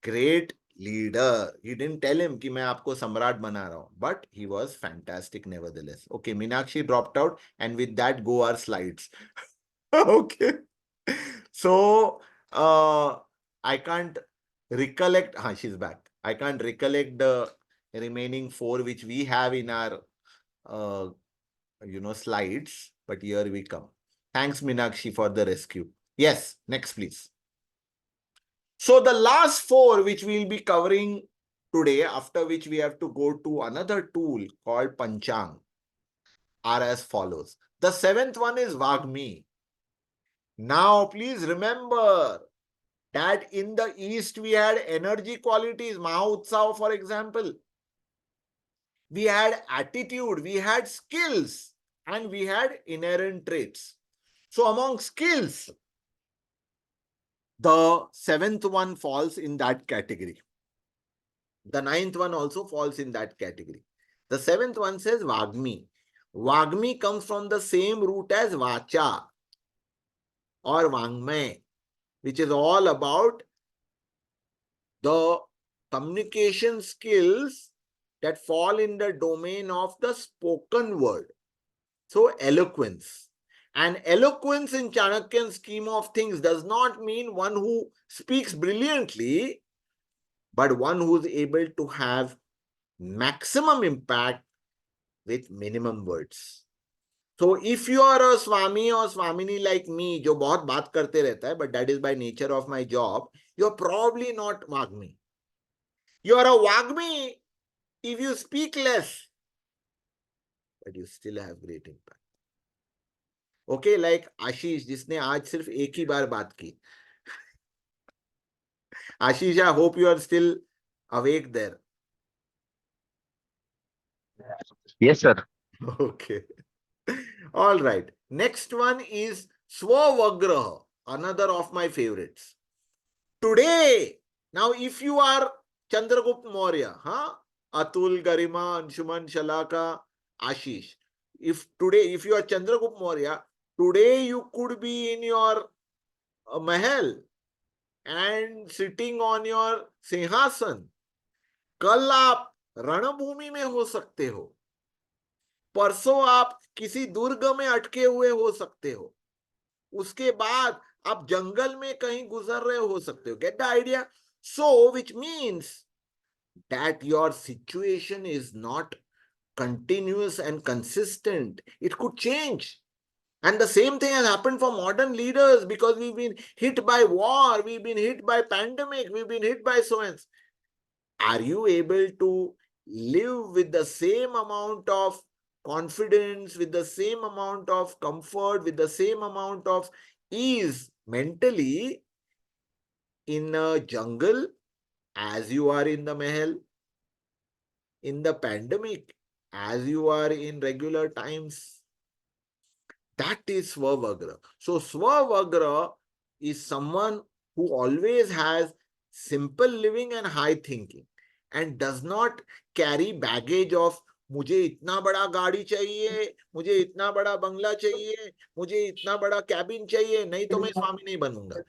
great leader. He didn't tell him कि मैं आपको सम्राट बना रहा हूं, but he was fantastic nevertheless. Okay, Meenakshi dropped out, and with that go our slides. Okay, so I can't recollect. She's back. I can't recollect the remaining 4 which we have in our slides, but here we come. Thanks, Meenakshi, for the rescue. Yes, next please. So the last 4 which we'll be covering today, after which we have to go to another tool called Panchaang, are as follows. The 7th one is Vagmi. Now please remember that in the East we had energy qualities, Mahautsav for example. We had attitude, we had skills, and we had inherent traits. So among skills, the 7th one falls in that category. The 9th one also falls in that category. The 7th one says Vagmi. Vagmi comes from the same root as Vacha or Vangmay, which is all about the communication skills that fall in the domain of the spoken word. So eloquence. And eloquence in Chanakyan's scheme of things does not mean one who speaks brilliantly, but one who is able to have maximum impact with minimum words. So if you are a Swami or Swamini like me, जो बहुत बात करते रहता है, but that is by nature of my job, you are probably not Vagmi. You are a Vagmi if you speak less, but you still have great impact. Okay, like Ashish, जिसने आज सिर्फ एक ही बार बात की. Ashish, I hope you are still awake there. Yes, sir. Okay. All right. Next one is Swavagraha, another of my favorites. Today, now if you are Chandragupta Maurya, Atul, Garima, Anshuman, Shalaka, Ashish. If you are Chandragupta Maurya, today you could be in your mahal and sitting on your सिंहासन. कल आप रणभूमि में हो सकते हो, परसों आप किसी दुर्ग में अटके हुए हो सकते हो, उसके बाद आप जंगल में कहीं गुजर रहे हो सकते हो. Get the idea? So, which means that your situation is not continuous and consistent. It could change. And the same thing has happened for modern leaders, because we've been hit by war, we've been hit by pandemic, we've been hit by so and so. Are you able to live with the same amount of confidence, with the same amount of comfort, with the same amount of ease mentally in a jungle as you are in the mahal, in the pandemic as you are in regular times? That is Swavagra. So Swavagra is someone who always has simple living and high thinking and does not carry baggage of मुझे इतना बड़ा गाड़ी चाहिए, मुझे इतना बड़ा बंगला चाहिए, मुझे इतना बड़ा कैबिन चाहिए, नहीं तो मैं स्वामी नहीं बनूंगा.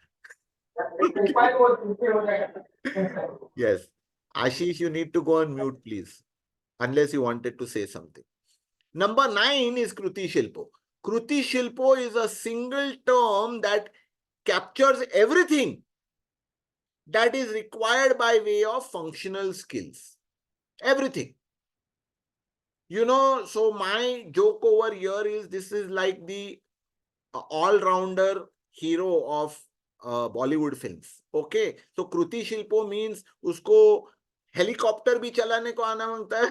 Yes. Ashish, you need to go on mute, please. Unless you wanted to say something. Number 9 is Kruti Shilpo. Kruti Shilpo is a single term that captures everything that is required by way of functional skills. Everything. You know, so my joke over here is this is like the all-rounder hero of Bollywood films. Okay. So Kruti Shilpo means usko helicopter bhi chalane ko aana mangta hai.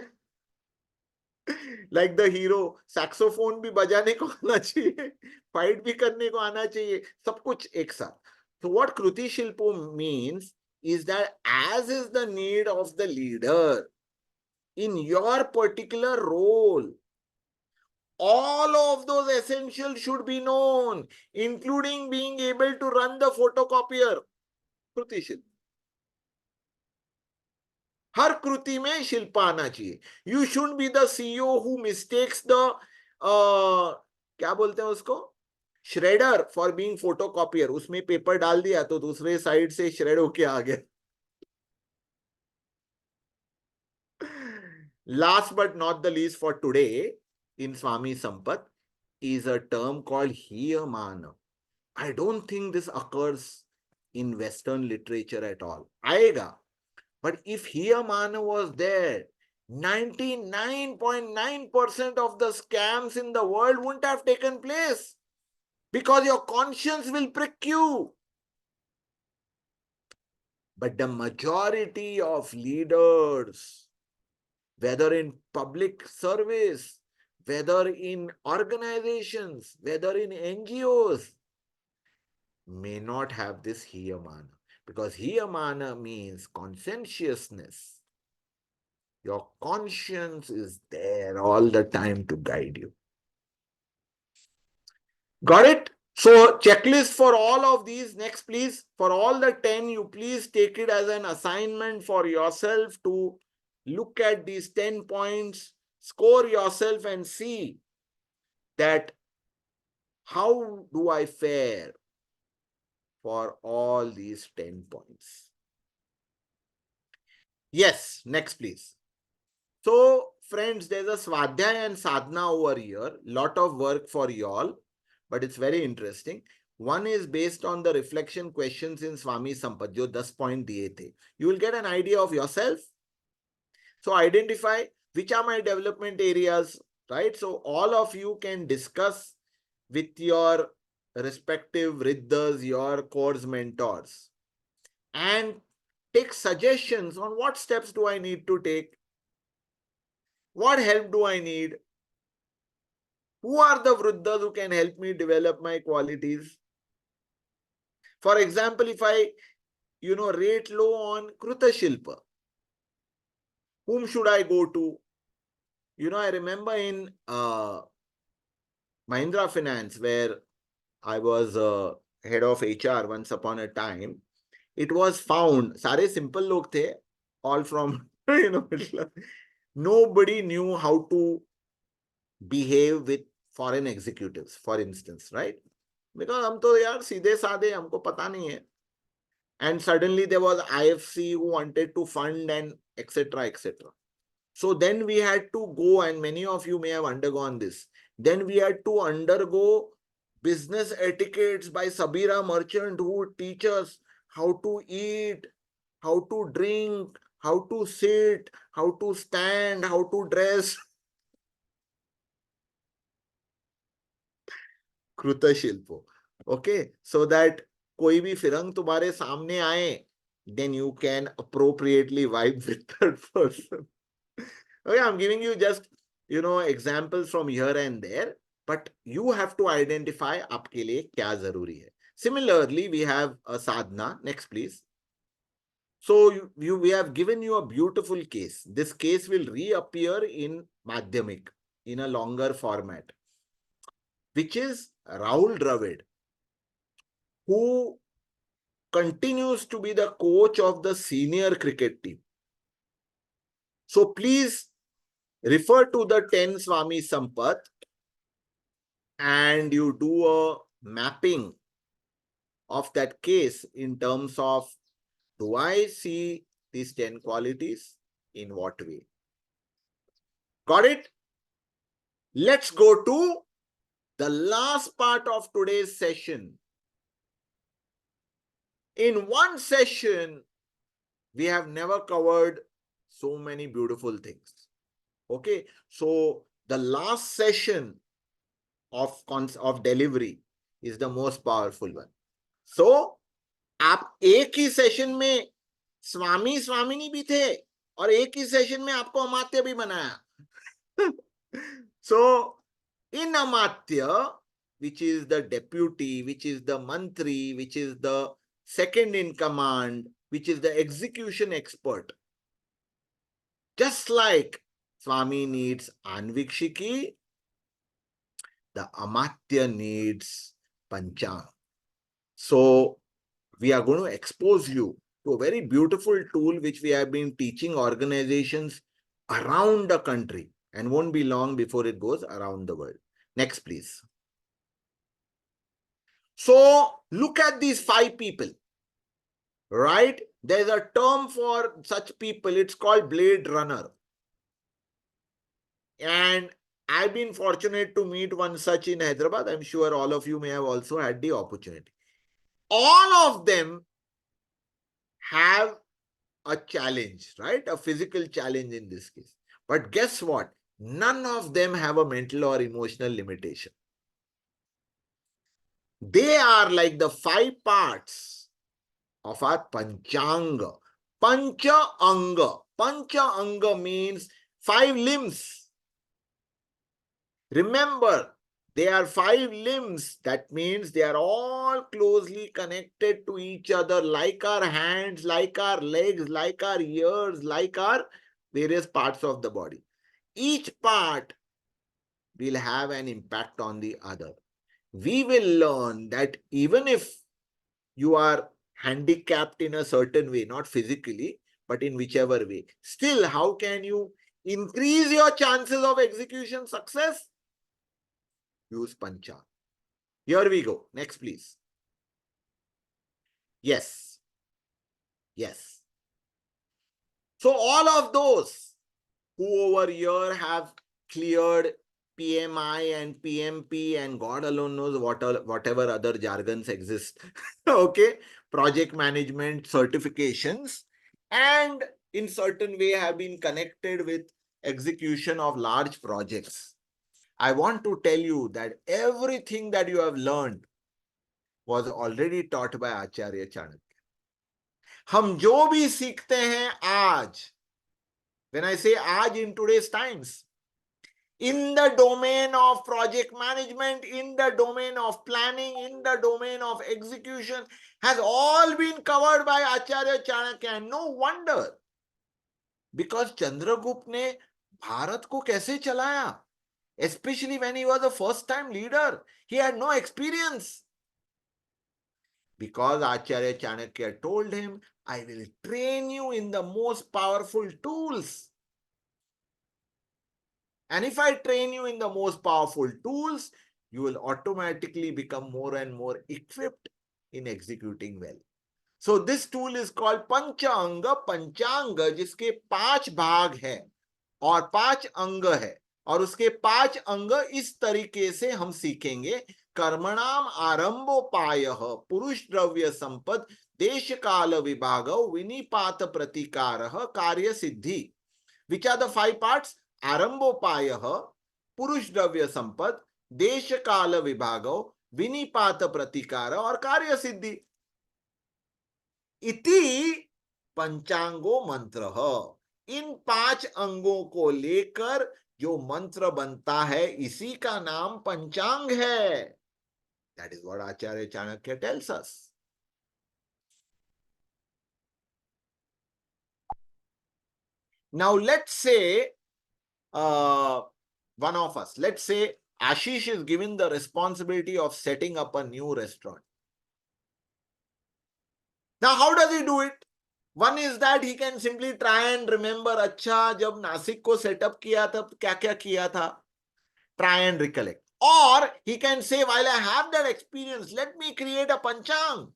Like the hero, saxophone भी बजाने को आना चाहिए, fight भी करने को आना चाहिए, सब कुछ एक साथ. So what Kruti Shilpo means is that as is the need of the leader in your particular role, all of those essentials should be known, including being able to run the photocopier. Kruti Shilpo. हर कृति में शिल्प आना चाहिए. You shouldn't be the CEO who mistakes the क्या बोलते हैं उसको, shredder for being photocopier. उसमें paper डाल दिया तो दूसरे साइड से shred होके आ गया. Last but not the least for today in Swami Sampat is a term called hiyamana. I don't think this occurs in Western literature at all. आएगा. But if hiyamana was there, 99.9% of the scams in the world wouldn't have taken place because your conscience will prick you. But the majority of leaders, whether in public service, whether in organizations, whether in NGOs, may not have this hiyamana. Because hiyamana means conscientiousness. Your conscience is there all the time to guide you. Got it? So checklist for all of these. Next, please. For all the 10, you please take it as an assignment for yourself to look at these 10 points, score yourself and see that how do I fare for all these 10 points. Yes, next please. So friends, there's a Swadhyaya and Sadhana over here. Lot of work for you all, but it's very interesting. One is based on the reflection questions in Swami Sampat, jo 10 point diye the. You will get an idea of yourself. So identify which are my development areas, right? So all of you can discuss with your respective Riddhas, your course mentors, and take suggestions on what steps do I need to take. What help do I need? Who are the Vriddhas who can help me develop my qualities? For example, if I, rate low on Kruta Shilpa, whom should I go to? I remember in Mahindra Finance, where I was head of HR once upon a time, it was found, sare simple log the, all from, nobody knew how to behave with foreign executives, for instance, right? Because हम तो यार सीधे साधे, हमको पता नहीं है. And suddenly there was IFC who wanted to fund and etc. etc. So then we had to go, and many of you may have undergone this. Then we had to undergo business etiquettes by Sabira Merchant, who would teach us how to eat, how to drink, how to sit, how to stand, how to dress. Kruta Shilpo. Okay, so that koi bhi firang tumhare samne aaye, then you can appropriately vibe with that person. Okay, I'm giving you just, examples from here and there, but you have to identify aapke liye kya zaruri hai. Similarly, we have a sadhana. Next, please. So we have given you a beautiful case. This case will reappear in Madhyamik in a longer format, which is Rahul Dravid, who continues to be the coach of the senior cricket team. So please refer to the 10 Swami Sampat and you do a mapping of that case in terms of, do I see these 10 qualities? In what way? Got it? Let's go to the last part of today's session. In one session, we have never covered so many beautiful things. Okay, so the last session of delivery is the most powerful one. So, आप एक ही session में स्वामी स्वामिनी भी थे और एक ही session में आपको अमात्य भी बनाया. So, in amatya, which is the deputy, which is the mantri, which is the second in command, which is the execution expert, just like Swami needs Aanvikshikee, the amatya needs Panchaang. So, we are going to expose you to a very beautiful tool which we have been teaching organizations around the country and won't be long before it goes around the world. Next, please. So, look at these 5 people, right? There's a term for such people. It's called blade runner. And I've been fortunate to meet one such in Hyderabad. I'm sure all of you may have also had the opportunity. All of them have a challenge, right? A physical challenge in this case. But guess what? None of them have a mental or emotional limitation. They are like the 5 parts of our Panchaanga. Panchaanga. Panchaanga means 5 limbs. Remember, they are 5 limbs. That means they are all closely connected to each other, like our hands, like our legs, like our ears, like our various parts of the body. Each part will have an impact on the other. We will learn that even if you are handicapped in a certain way, not physically, but in whichever way, still, how can you increase your chances of execution success? Use Panchaang. Here we go. Next, please. Yes. Yes. So all of those who over here have cleared PMI and PMP and God alone knows whatever other jargons exist. Okay. Project management certifications and in certain way have been connected with execution of large projects. I want to tell you that everything that you have learned was already taught by Acharya Chanakya. हम जो भी सीखते हैं आज, when I say आज in today's times, in the domain of project management, in the domain of planning, in the domain of execution, has all been covered by Acharya Chanakya. And no wonder, because Chandragupta ने भारत को कैसे चलाया, especially when he was a first-time leader, he had no experience. Because Acharya Chanakya told him, I will train you in the most powerful tools. And if I train you in the most powerful tools, you will automatically become more and more equipped in executing well. So this tool is called Panchaanga. Panchaanga जिसके 5 भाग है और 5 अंग है और उसके 5 अंग इस तरीके से हम सीखेंगे. कर्मणाम आरंभोपायः पुरुष द्रव्य संपद देश काल विभागौ विनिपात प्रतिकारः कार्य सिद्धि. Which are the 5 parts? आरंभोपायः पुरुष द्रव्य संपद देश काल विभागौ विनिपात प्रतिकार और कार्य सिद्धि. इति पंचांगो मंत्र. इन 5 अंगों को लेकर जो मंत्र बनता है इसी का नाम पंचांग है. That is what Acharya Chanakya tells us. Now let's say one of us, let's say Ashish is given the responsibility of setting up a new restaurant. Now how does he do it? One is that he can simply try and remember, अच्छा जब नासिक को setup किया तब क्या क्या किया था, try and recollect. Or he can say, while I have that experience, let me create a Panchaang.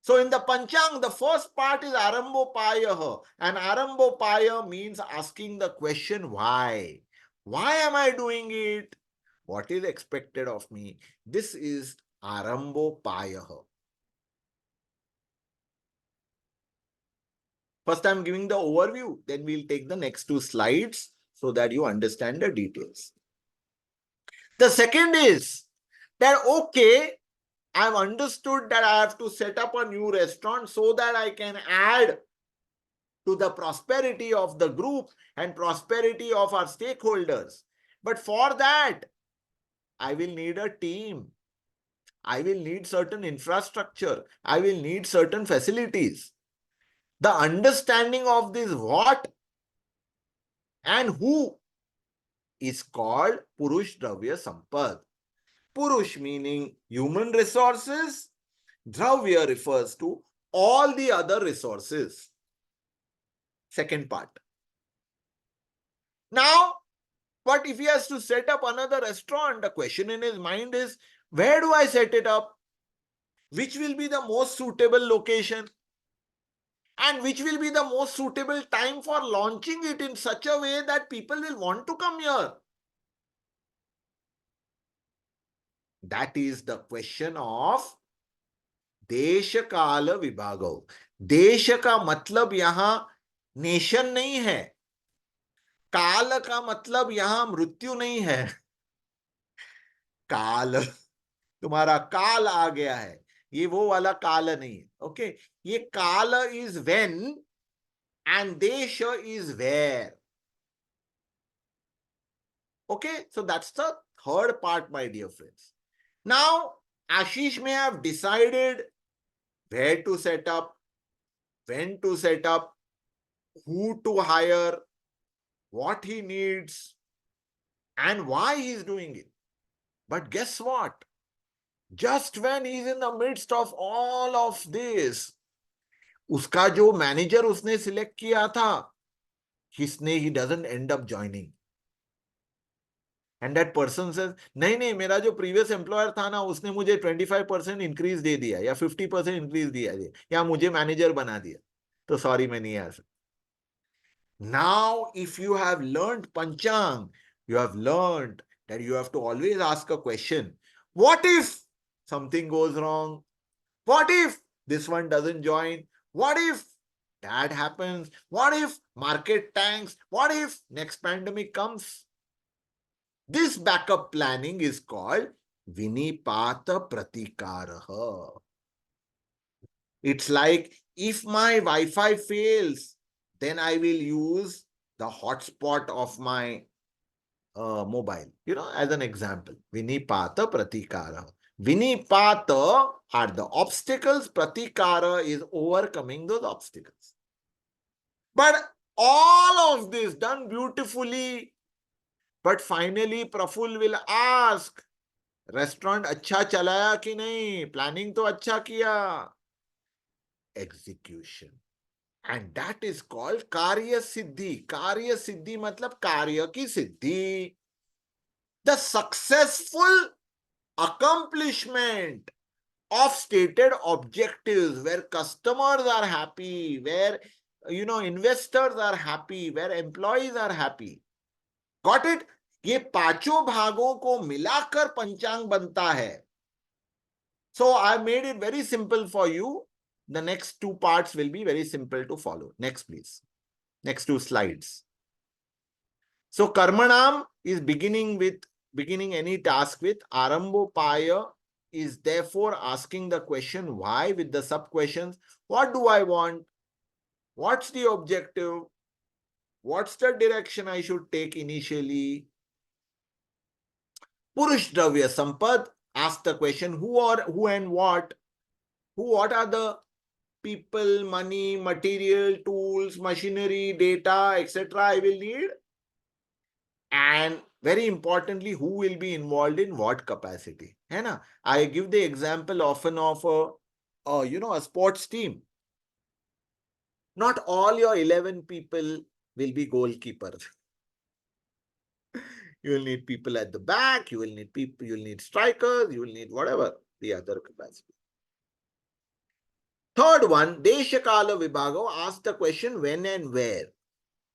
So in the Panchaang, the first part is Arambopaya. And Arambopaya means asking the question, why? Why am I doing it? What is expected of me? This is Arambopaya. First, I'm giving the overview. Then we'll take the next two slides so that you understand the details. The second is that, okay, I've understood that I have to set up a new restaurant so that I can add to the prosperity of the group and prosperity of our stakeholders. But for that, I will need a team. I will need certain infrastructure. I will need certain facilities. The understanding of this what and who is called Purush Dravya Sampad. Purush meaning human resources. Dravya refers to all the other resources. Second part. Now, but if he has to set up another restaurant, the question in his mind is, where do I set it up? Which will be the most suitable location? And which will be the most suitable time for launching it in such a way that people will want to come here? That is the question of देश काल विभागो. देश का मतलब यहां nation नहीं है. काल का मतलब यहां मृत्यु नहीं है. काल, तुम्हारा काल आ गया है, ये वो वाला काल नहीं है. ओके, ये काल इज व्हेन एंड देश is where. Okay, so that's the third part, my dear friends. Now, Ashish may have decided where to set up, when to set up, who to hire, what he needs, and why he's doing it. But guess what? Just when he's in the midst of all of this, उसका जो manager उसने select किया था, he doesn't end up joining. And that person says, नहीं मेरा जो previous employer था ना, उसने मुझे 25% increase दे दिया या 50% increase दिया या मुझे manager बना दिया, तो sorry मैं नहीं आ सकता. Now, if you have learned Panchaang, you have learned that you have to always ask a question. What if something goes wrong? What if this one doesn't join? What if that happens? What if market tanks? What if next pandemic comes? This backup planning is called Vinipata Pratikaraha. It's like, if my Wi-Fi fails, then I will use the hotspot of my mobile, as an example. Vinipata Pratikara. Vinipata are the obstacles. Pratikara is overcoming those obstacles. But all of this done beautifully. But finally, Praful will ask, restaurant अच्छा चलाया कि नहीं? Planning तो अच्छा किया. Execution. And that is called Karya Siddhi. Karya Siddhi matlab Karya ki Siddhi. The successful accomplishment of stated objectives where customers are happy, where investors are happy, where employees are happy. Got it? ये पांचों भागों को मिलाकर पंचांग बनता है. So I made it very simple for you. The next two parts will be very simple to follow. Next, please. Next two slides. So Karmanam is beginning any task with Arambopaya is therefore asking the question why with the sub questions. What do I want? What's the objective? What's the direction I should take initially? Purush Dravya Sampad asks the question who and what? What are the people, money, material, tools, machinery, data, etc. I will need? And very importantly, who will be involved in what capacity? I give the example often of a sports team. Not all your 11 people will be goalkeepers. You will need people at the back, you will need people, you will need strikers, you will need whatever the other capacity. Third one, Deshakala Vibhago asked the question when and where.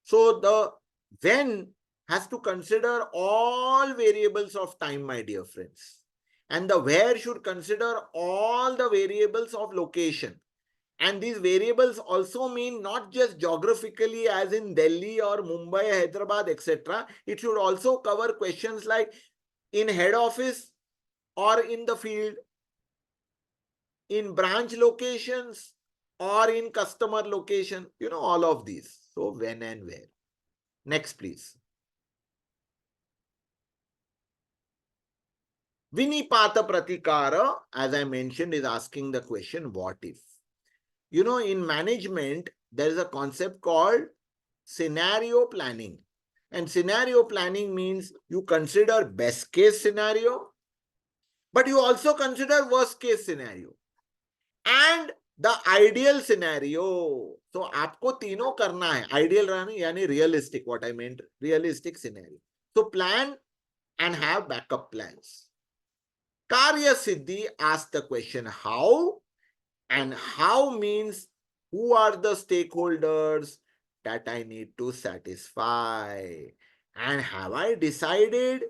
So the when has to consider all variables of time, my dear friends. And the where should consider all the variables of location. And these variables also mean not just geographically as in Delhi or Mumbai, Hyderabad, etc. It should also cover questions like in head office or in the field, in branch locations or in customer location, all of these. So when and where. Next, please. Vinipata Pratikara, as I mentioned, is asking the question, what if? In management, there is a concept called scenario planning. And scenario planning means you consider best case scenario, but you also consider worst case scenario and the ideal scenario. So, आपको तीनों करना है. Ideal यानी realistic, what I meant, realistic scenario. So, plan and have backup plans. Karya Siddhi asked the question, how? And how means who are the stakeholders that I need to satisfy? And have I decided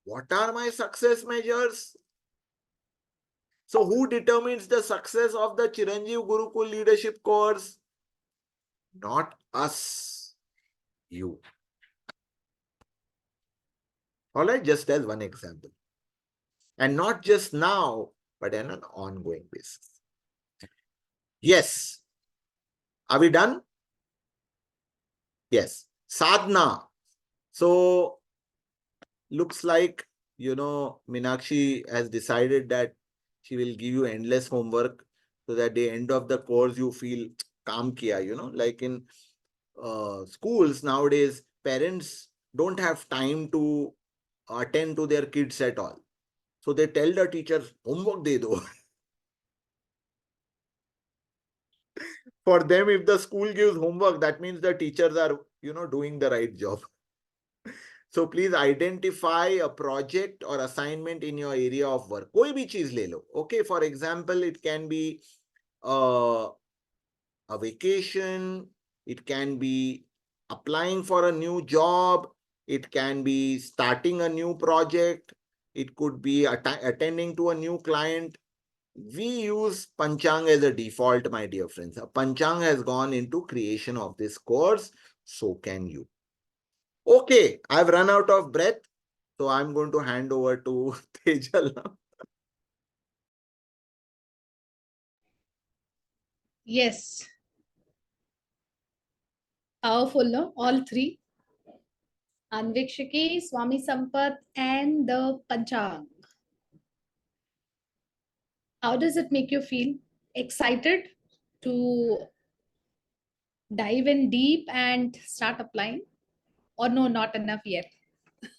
what are my success measures? So who determines the success of the Chiranjeev Gurukul leadership course? Not us, you. All right, just as one example. And not just now, but on an ongoing basis. Yes. Are we done? Yes. Sadhana. So, looks like, Meenakshi has decided that she will give you endless homework so that at the end of the course, you feel kaam kiya, like in schools nowadays, parents don't have time to attend to their kids at all. So they tell the teachers, homework de do. For them, if the school gives homework, that means the teachers are, doing the right job. So please identify a project or assignment in your area of work. Koi bhi cheez le lo. Okay, for example, it can be a vacation. It can be applying for a new job. It can be starting a new project. It could be attending to a new client. We use Panchaang as a default, my dear friends. Panchaang has gone into creation of this course. So can you. Okay, I've run out of breath. So I'm going to hand over to Tejal now. Yes. Powerful, no? All three. Aanvikshikee, Swami Sampat, and the Panchaang. How does it make you feel? Excited to dive in deep and start applying? Or no, not enough yet?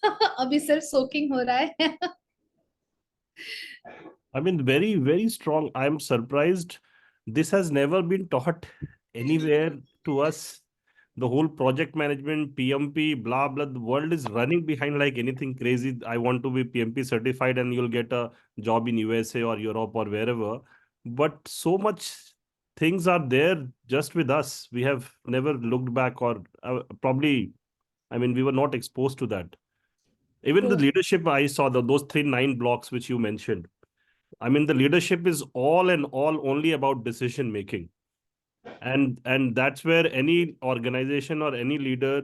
अभी सिर्फ soaking हो रहा है. I mean, very, very strong. I'm surprised. This has never been taught anywhere to us. The whole project management, PMP, blah, blah, the world is running behind like anything crazy. I want to be PMP certified and you'll get a job in USA or Europe or wherever. But so much things are there just with us. We have never looked back or probably, I mean, we were not exposed to that. Even the leadership I saw, those 9 blocks which you mentioned. I mean, the leadership is all and all only about decision making. And that's where any organization or any leader,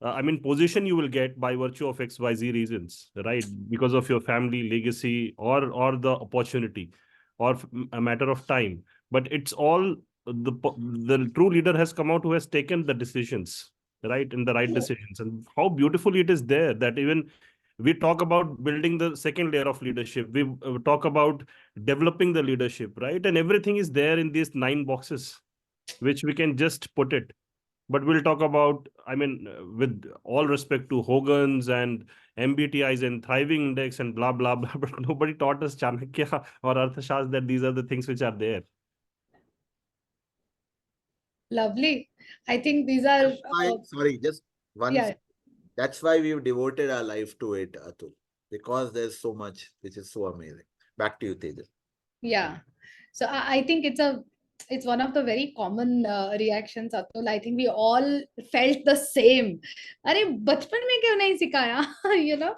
I mean, position you will get by virtue of XYZ reasons, right? Because of your family legacy or the opportunity or a matter of time. But it's all the true leader has come out who has taken the decisions, right? And the right decisions. And how beautifully it is there that even we talk about building the second layer of leadership. We talk about developing the leadership, right? And everything is there in these 9 boxes, which we can just put it. But we'll talk about, I mean, with all respect to Hogan's and MBTIs and Thriving Index and blah, blah, blah, but nobody taught us Chanakya or Arthashastra that these are the things which are there. Lovely. I think these are, Sorry, just one. yeah, That's why we've devoted our life to it, Atul, because there's so much which is so amazing. Back to you, Tejas. yeah. So I think it's one of the very common reactions, Atul. I think we all felt the same. अरे बचपन में क्यों नहीं सिखाया? You know,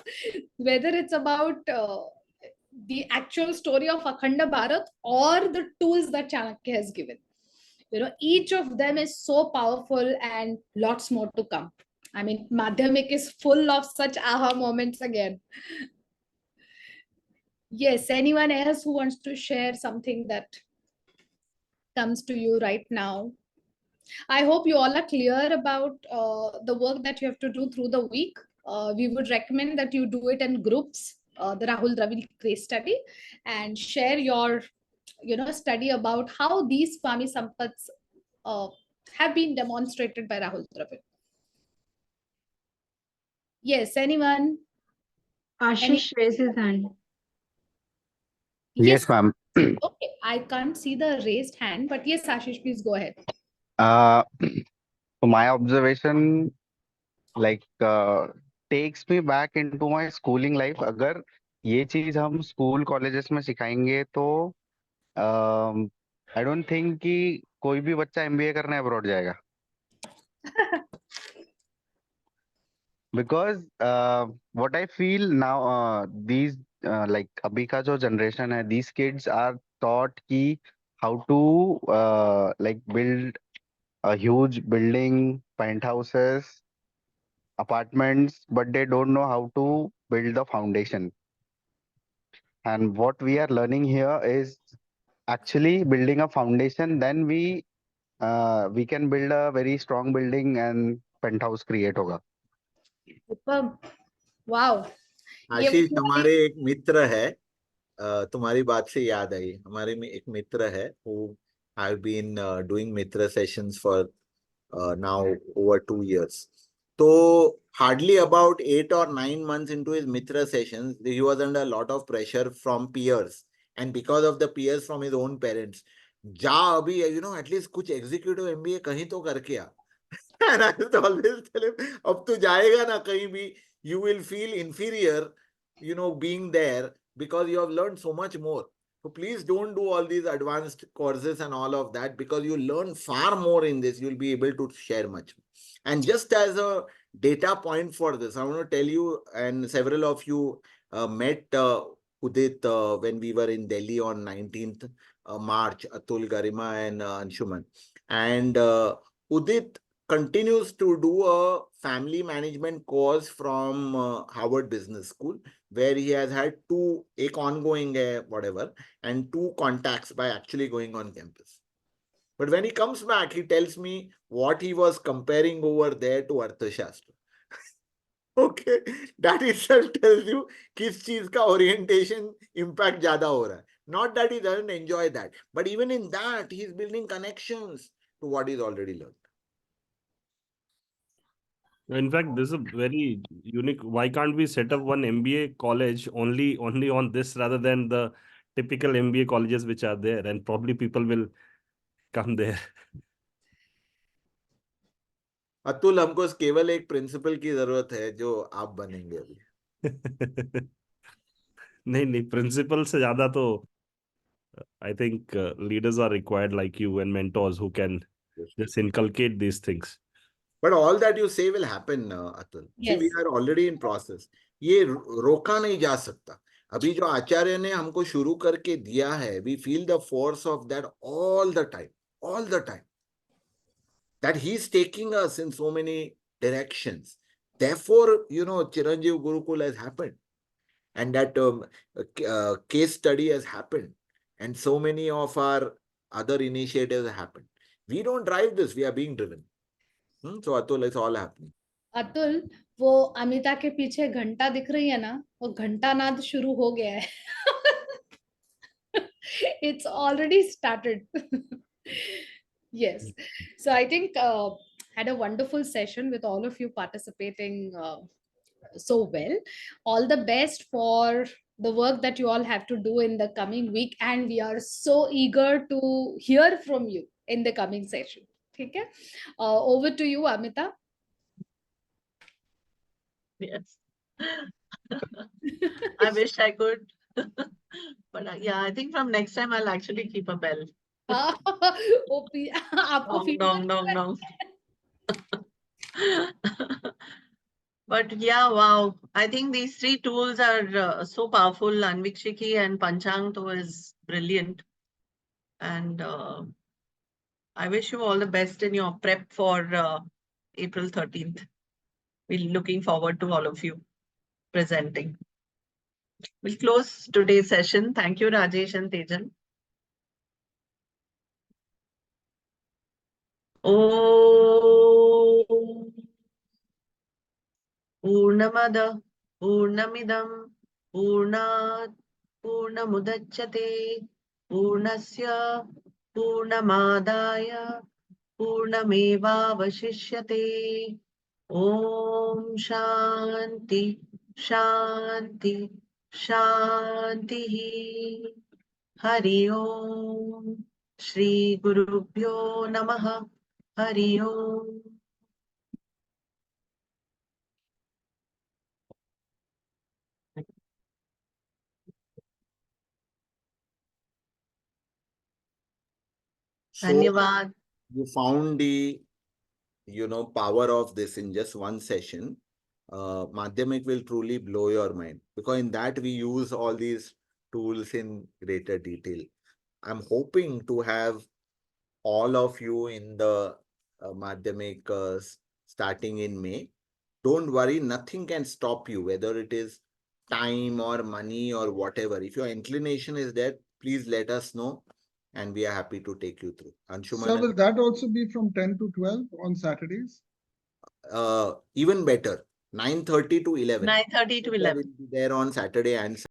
whether it's about the actual story of Akhanda Bharat or the tools that Chanakya has given. You know, each of them is so powerful and lots more to come. I mean, Madhyamik is full of such aha moments again. Yes, anyone else who wants to share something that comes to you right now? I hope you all are clear about the work that you have to do through the week. We would recommend that you do it in groups, the Rahul Dravid case study, and share your, study about how these Swami Sampats have been demonstrated by Rahul Dravid. Yes, anyone? Ashish raised his hand. Yes, ma'am. Okay, I can't see the raised hand, but yes, Ashish, please go ahead. So my observation takes me back into my schooling life. अगर ये चीज हम school colleges में सिखाएंगे तो I don't think कि कोई भी बच्चा एमबीए करने अब्रॉड जाएगा. Because what I feel now, these अभी का जो generation है, these kids are taught कि how to build a huge building, penthouses, apartments, but they don't know how to build the foundation. And what we are learning here is actually building a foundation. Then we can build a very strong building and penthouse create होगा. Superb. Wow. आशीष, हमारे एक मित्र है, तुम्हारी बात से याद आई, हमारे में एक मित्र है who have been doing mitra sessions for now over 2 years. So hardly about 8 or 9 months into his mitra sessions, he was under a lot of pressure from peers, and because of the peers from his own parents. जा अभी, at least कुछ executive MBA कहीं तो करके आ. And I used to always tell him, अब तो जाएगा ना कहीं भी, you will feel inferior, being there, because you have learned so much more. So please don't do all these advanced courses and all of that, because you learn far more in this. You'll be able to share much. And just as a data point for this, I want to tell you, and several of you met Udit when we were in Delhi on 19th March, Atul, Garima and Anshuman. And Udit continues to do a family management course from Harvard Business School, where he has had 2, एक ongoing whatever, and 2 contacts by actually going on campus. But when he comes back, he tells me what he was comparing over there to Arthashastra. Okay, that itself tells you किस चीज का orientation impact ज़्यादा हो रहा है. Not that he doesn't enjoy that, but even in that, he's building connections to what he's already learned. In fact, this is a very unique. Why can't we set up one MBA college only on this rather than the typical MBA colleges which are there, and probably people will come there. Atul, हमको केवल एक principal की जरूरत है जो आप बनेंगे अभी. नहीं, प्रिंसिपल से ज्यादा तो I think leaders are required like you and mentors who can just inculcate these things. But all that you say will happen, Atul. Yes. See, we are already in process. ये रोका नहीं जा सकता. अभी जो आचार्य ने हमको शुरू करके दिया है, we feel the force of that all the time. That he's taking us in so many directions. Therefore, Chiranjeev Gurukul has happened, and that case study has happened, and so many of our other initiatives have happened. We don't drive this; we are being driven. So Atul, it's all happening. Atul, वो अमिता के पीछे घंटा दिख रही है ना, वो घंटा नाद शुरू हो गया है. It's already started. Yes. So I think had a wonderful session with all of you participating so well. All the best for the work that you all have to do in the coming week, and we are so eager to hear from you in the coming session. ठीक है, over to you, Amita. Yes. I wish I could. But yeah, I think from next time I'll actually keep a bell. आपको Dong, feedback dong, dong, dong. But yeah, wow. I think these three tools are so powerful. Aanvikshikee and Panchaang too is brilliant. And I wish you all the best in your prep for April 13th. We're looking forward to all of you presenting. We'll close today's session. Thank you, Rajesh and Tejan. Om Purnamada Purnamidam Purnat Purnamudachyate Purnasya Purnamadaya Purnamevavashishyate. Om Shanti Shanti Shanti. Hari Om. Shri Gurubhyo Namaha. Hari Om. So Dhanyavad. you found the, power of this in just one session. Madhyamik will truly blow your mind, because in that we use all these tools in greater detail. I'm hoping to have all of you in the Madhyamik starting in May. Don't worry, nothing can stop you, whether it is time or money or whatever. If your inclination is there, please let us know, and we are happy to take you through. Sir, Anshuman, will that also be from 10 to 12 on Saturdays? even better, 9:30 to 11. 9:30 to 11. There on Saturday and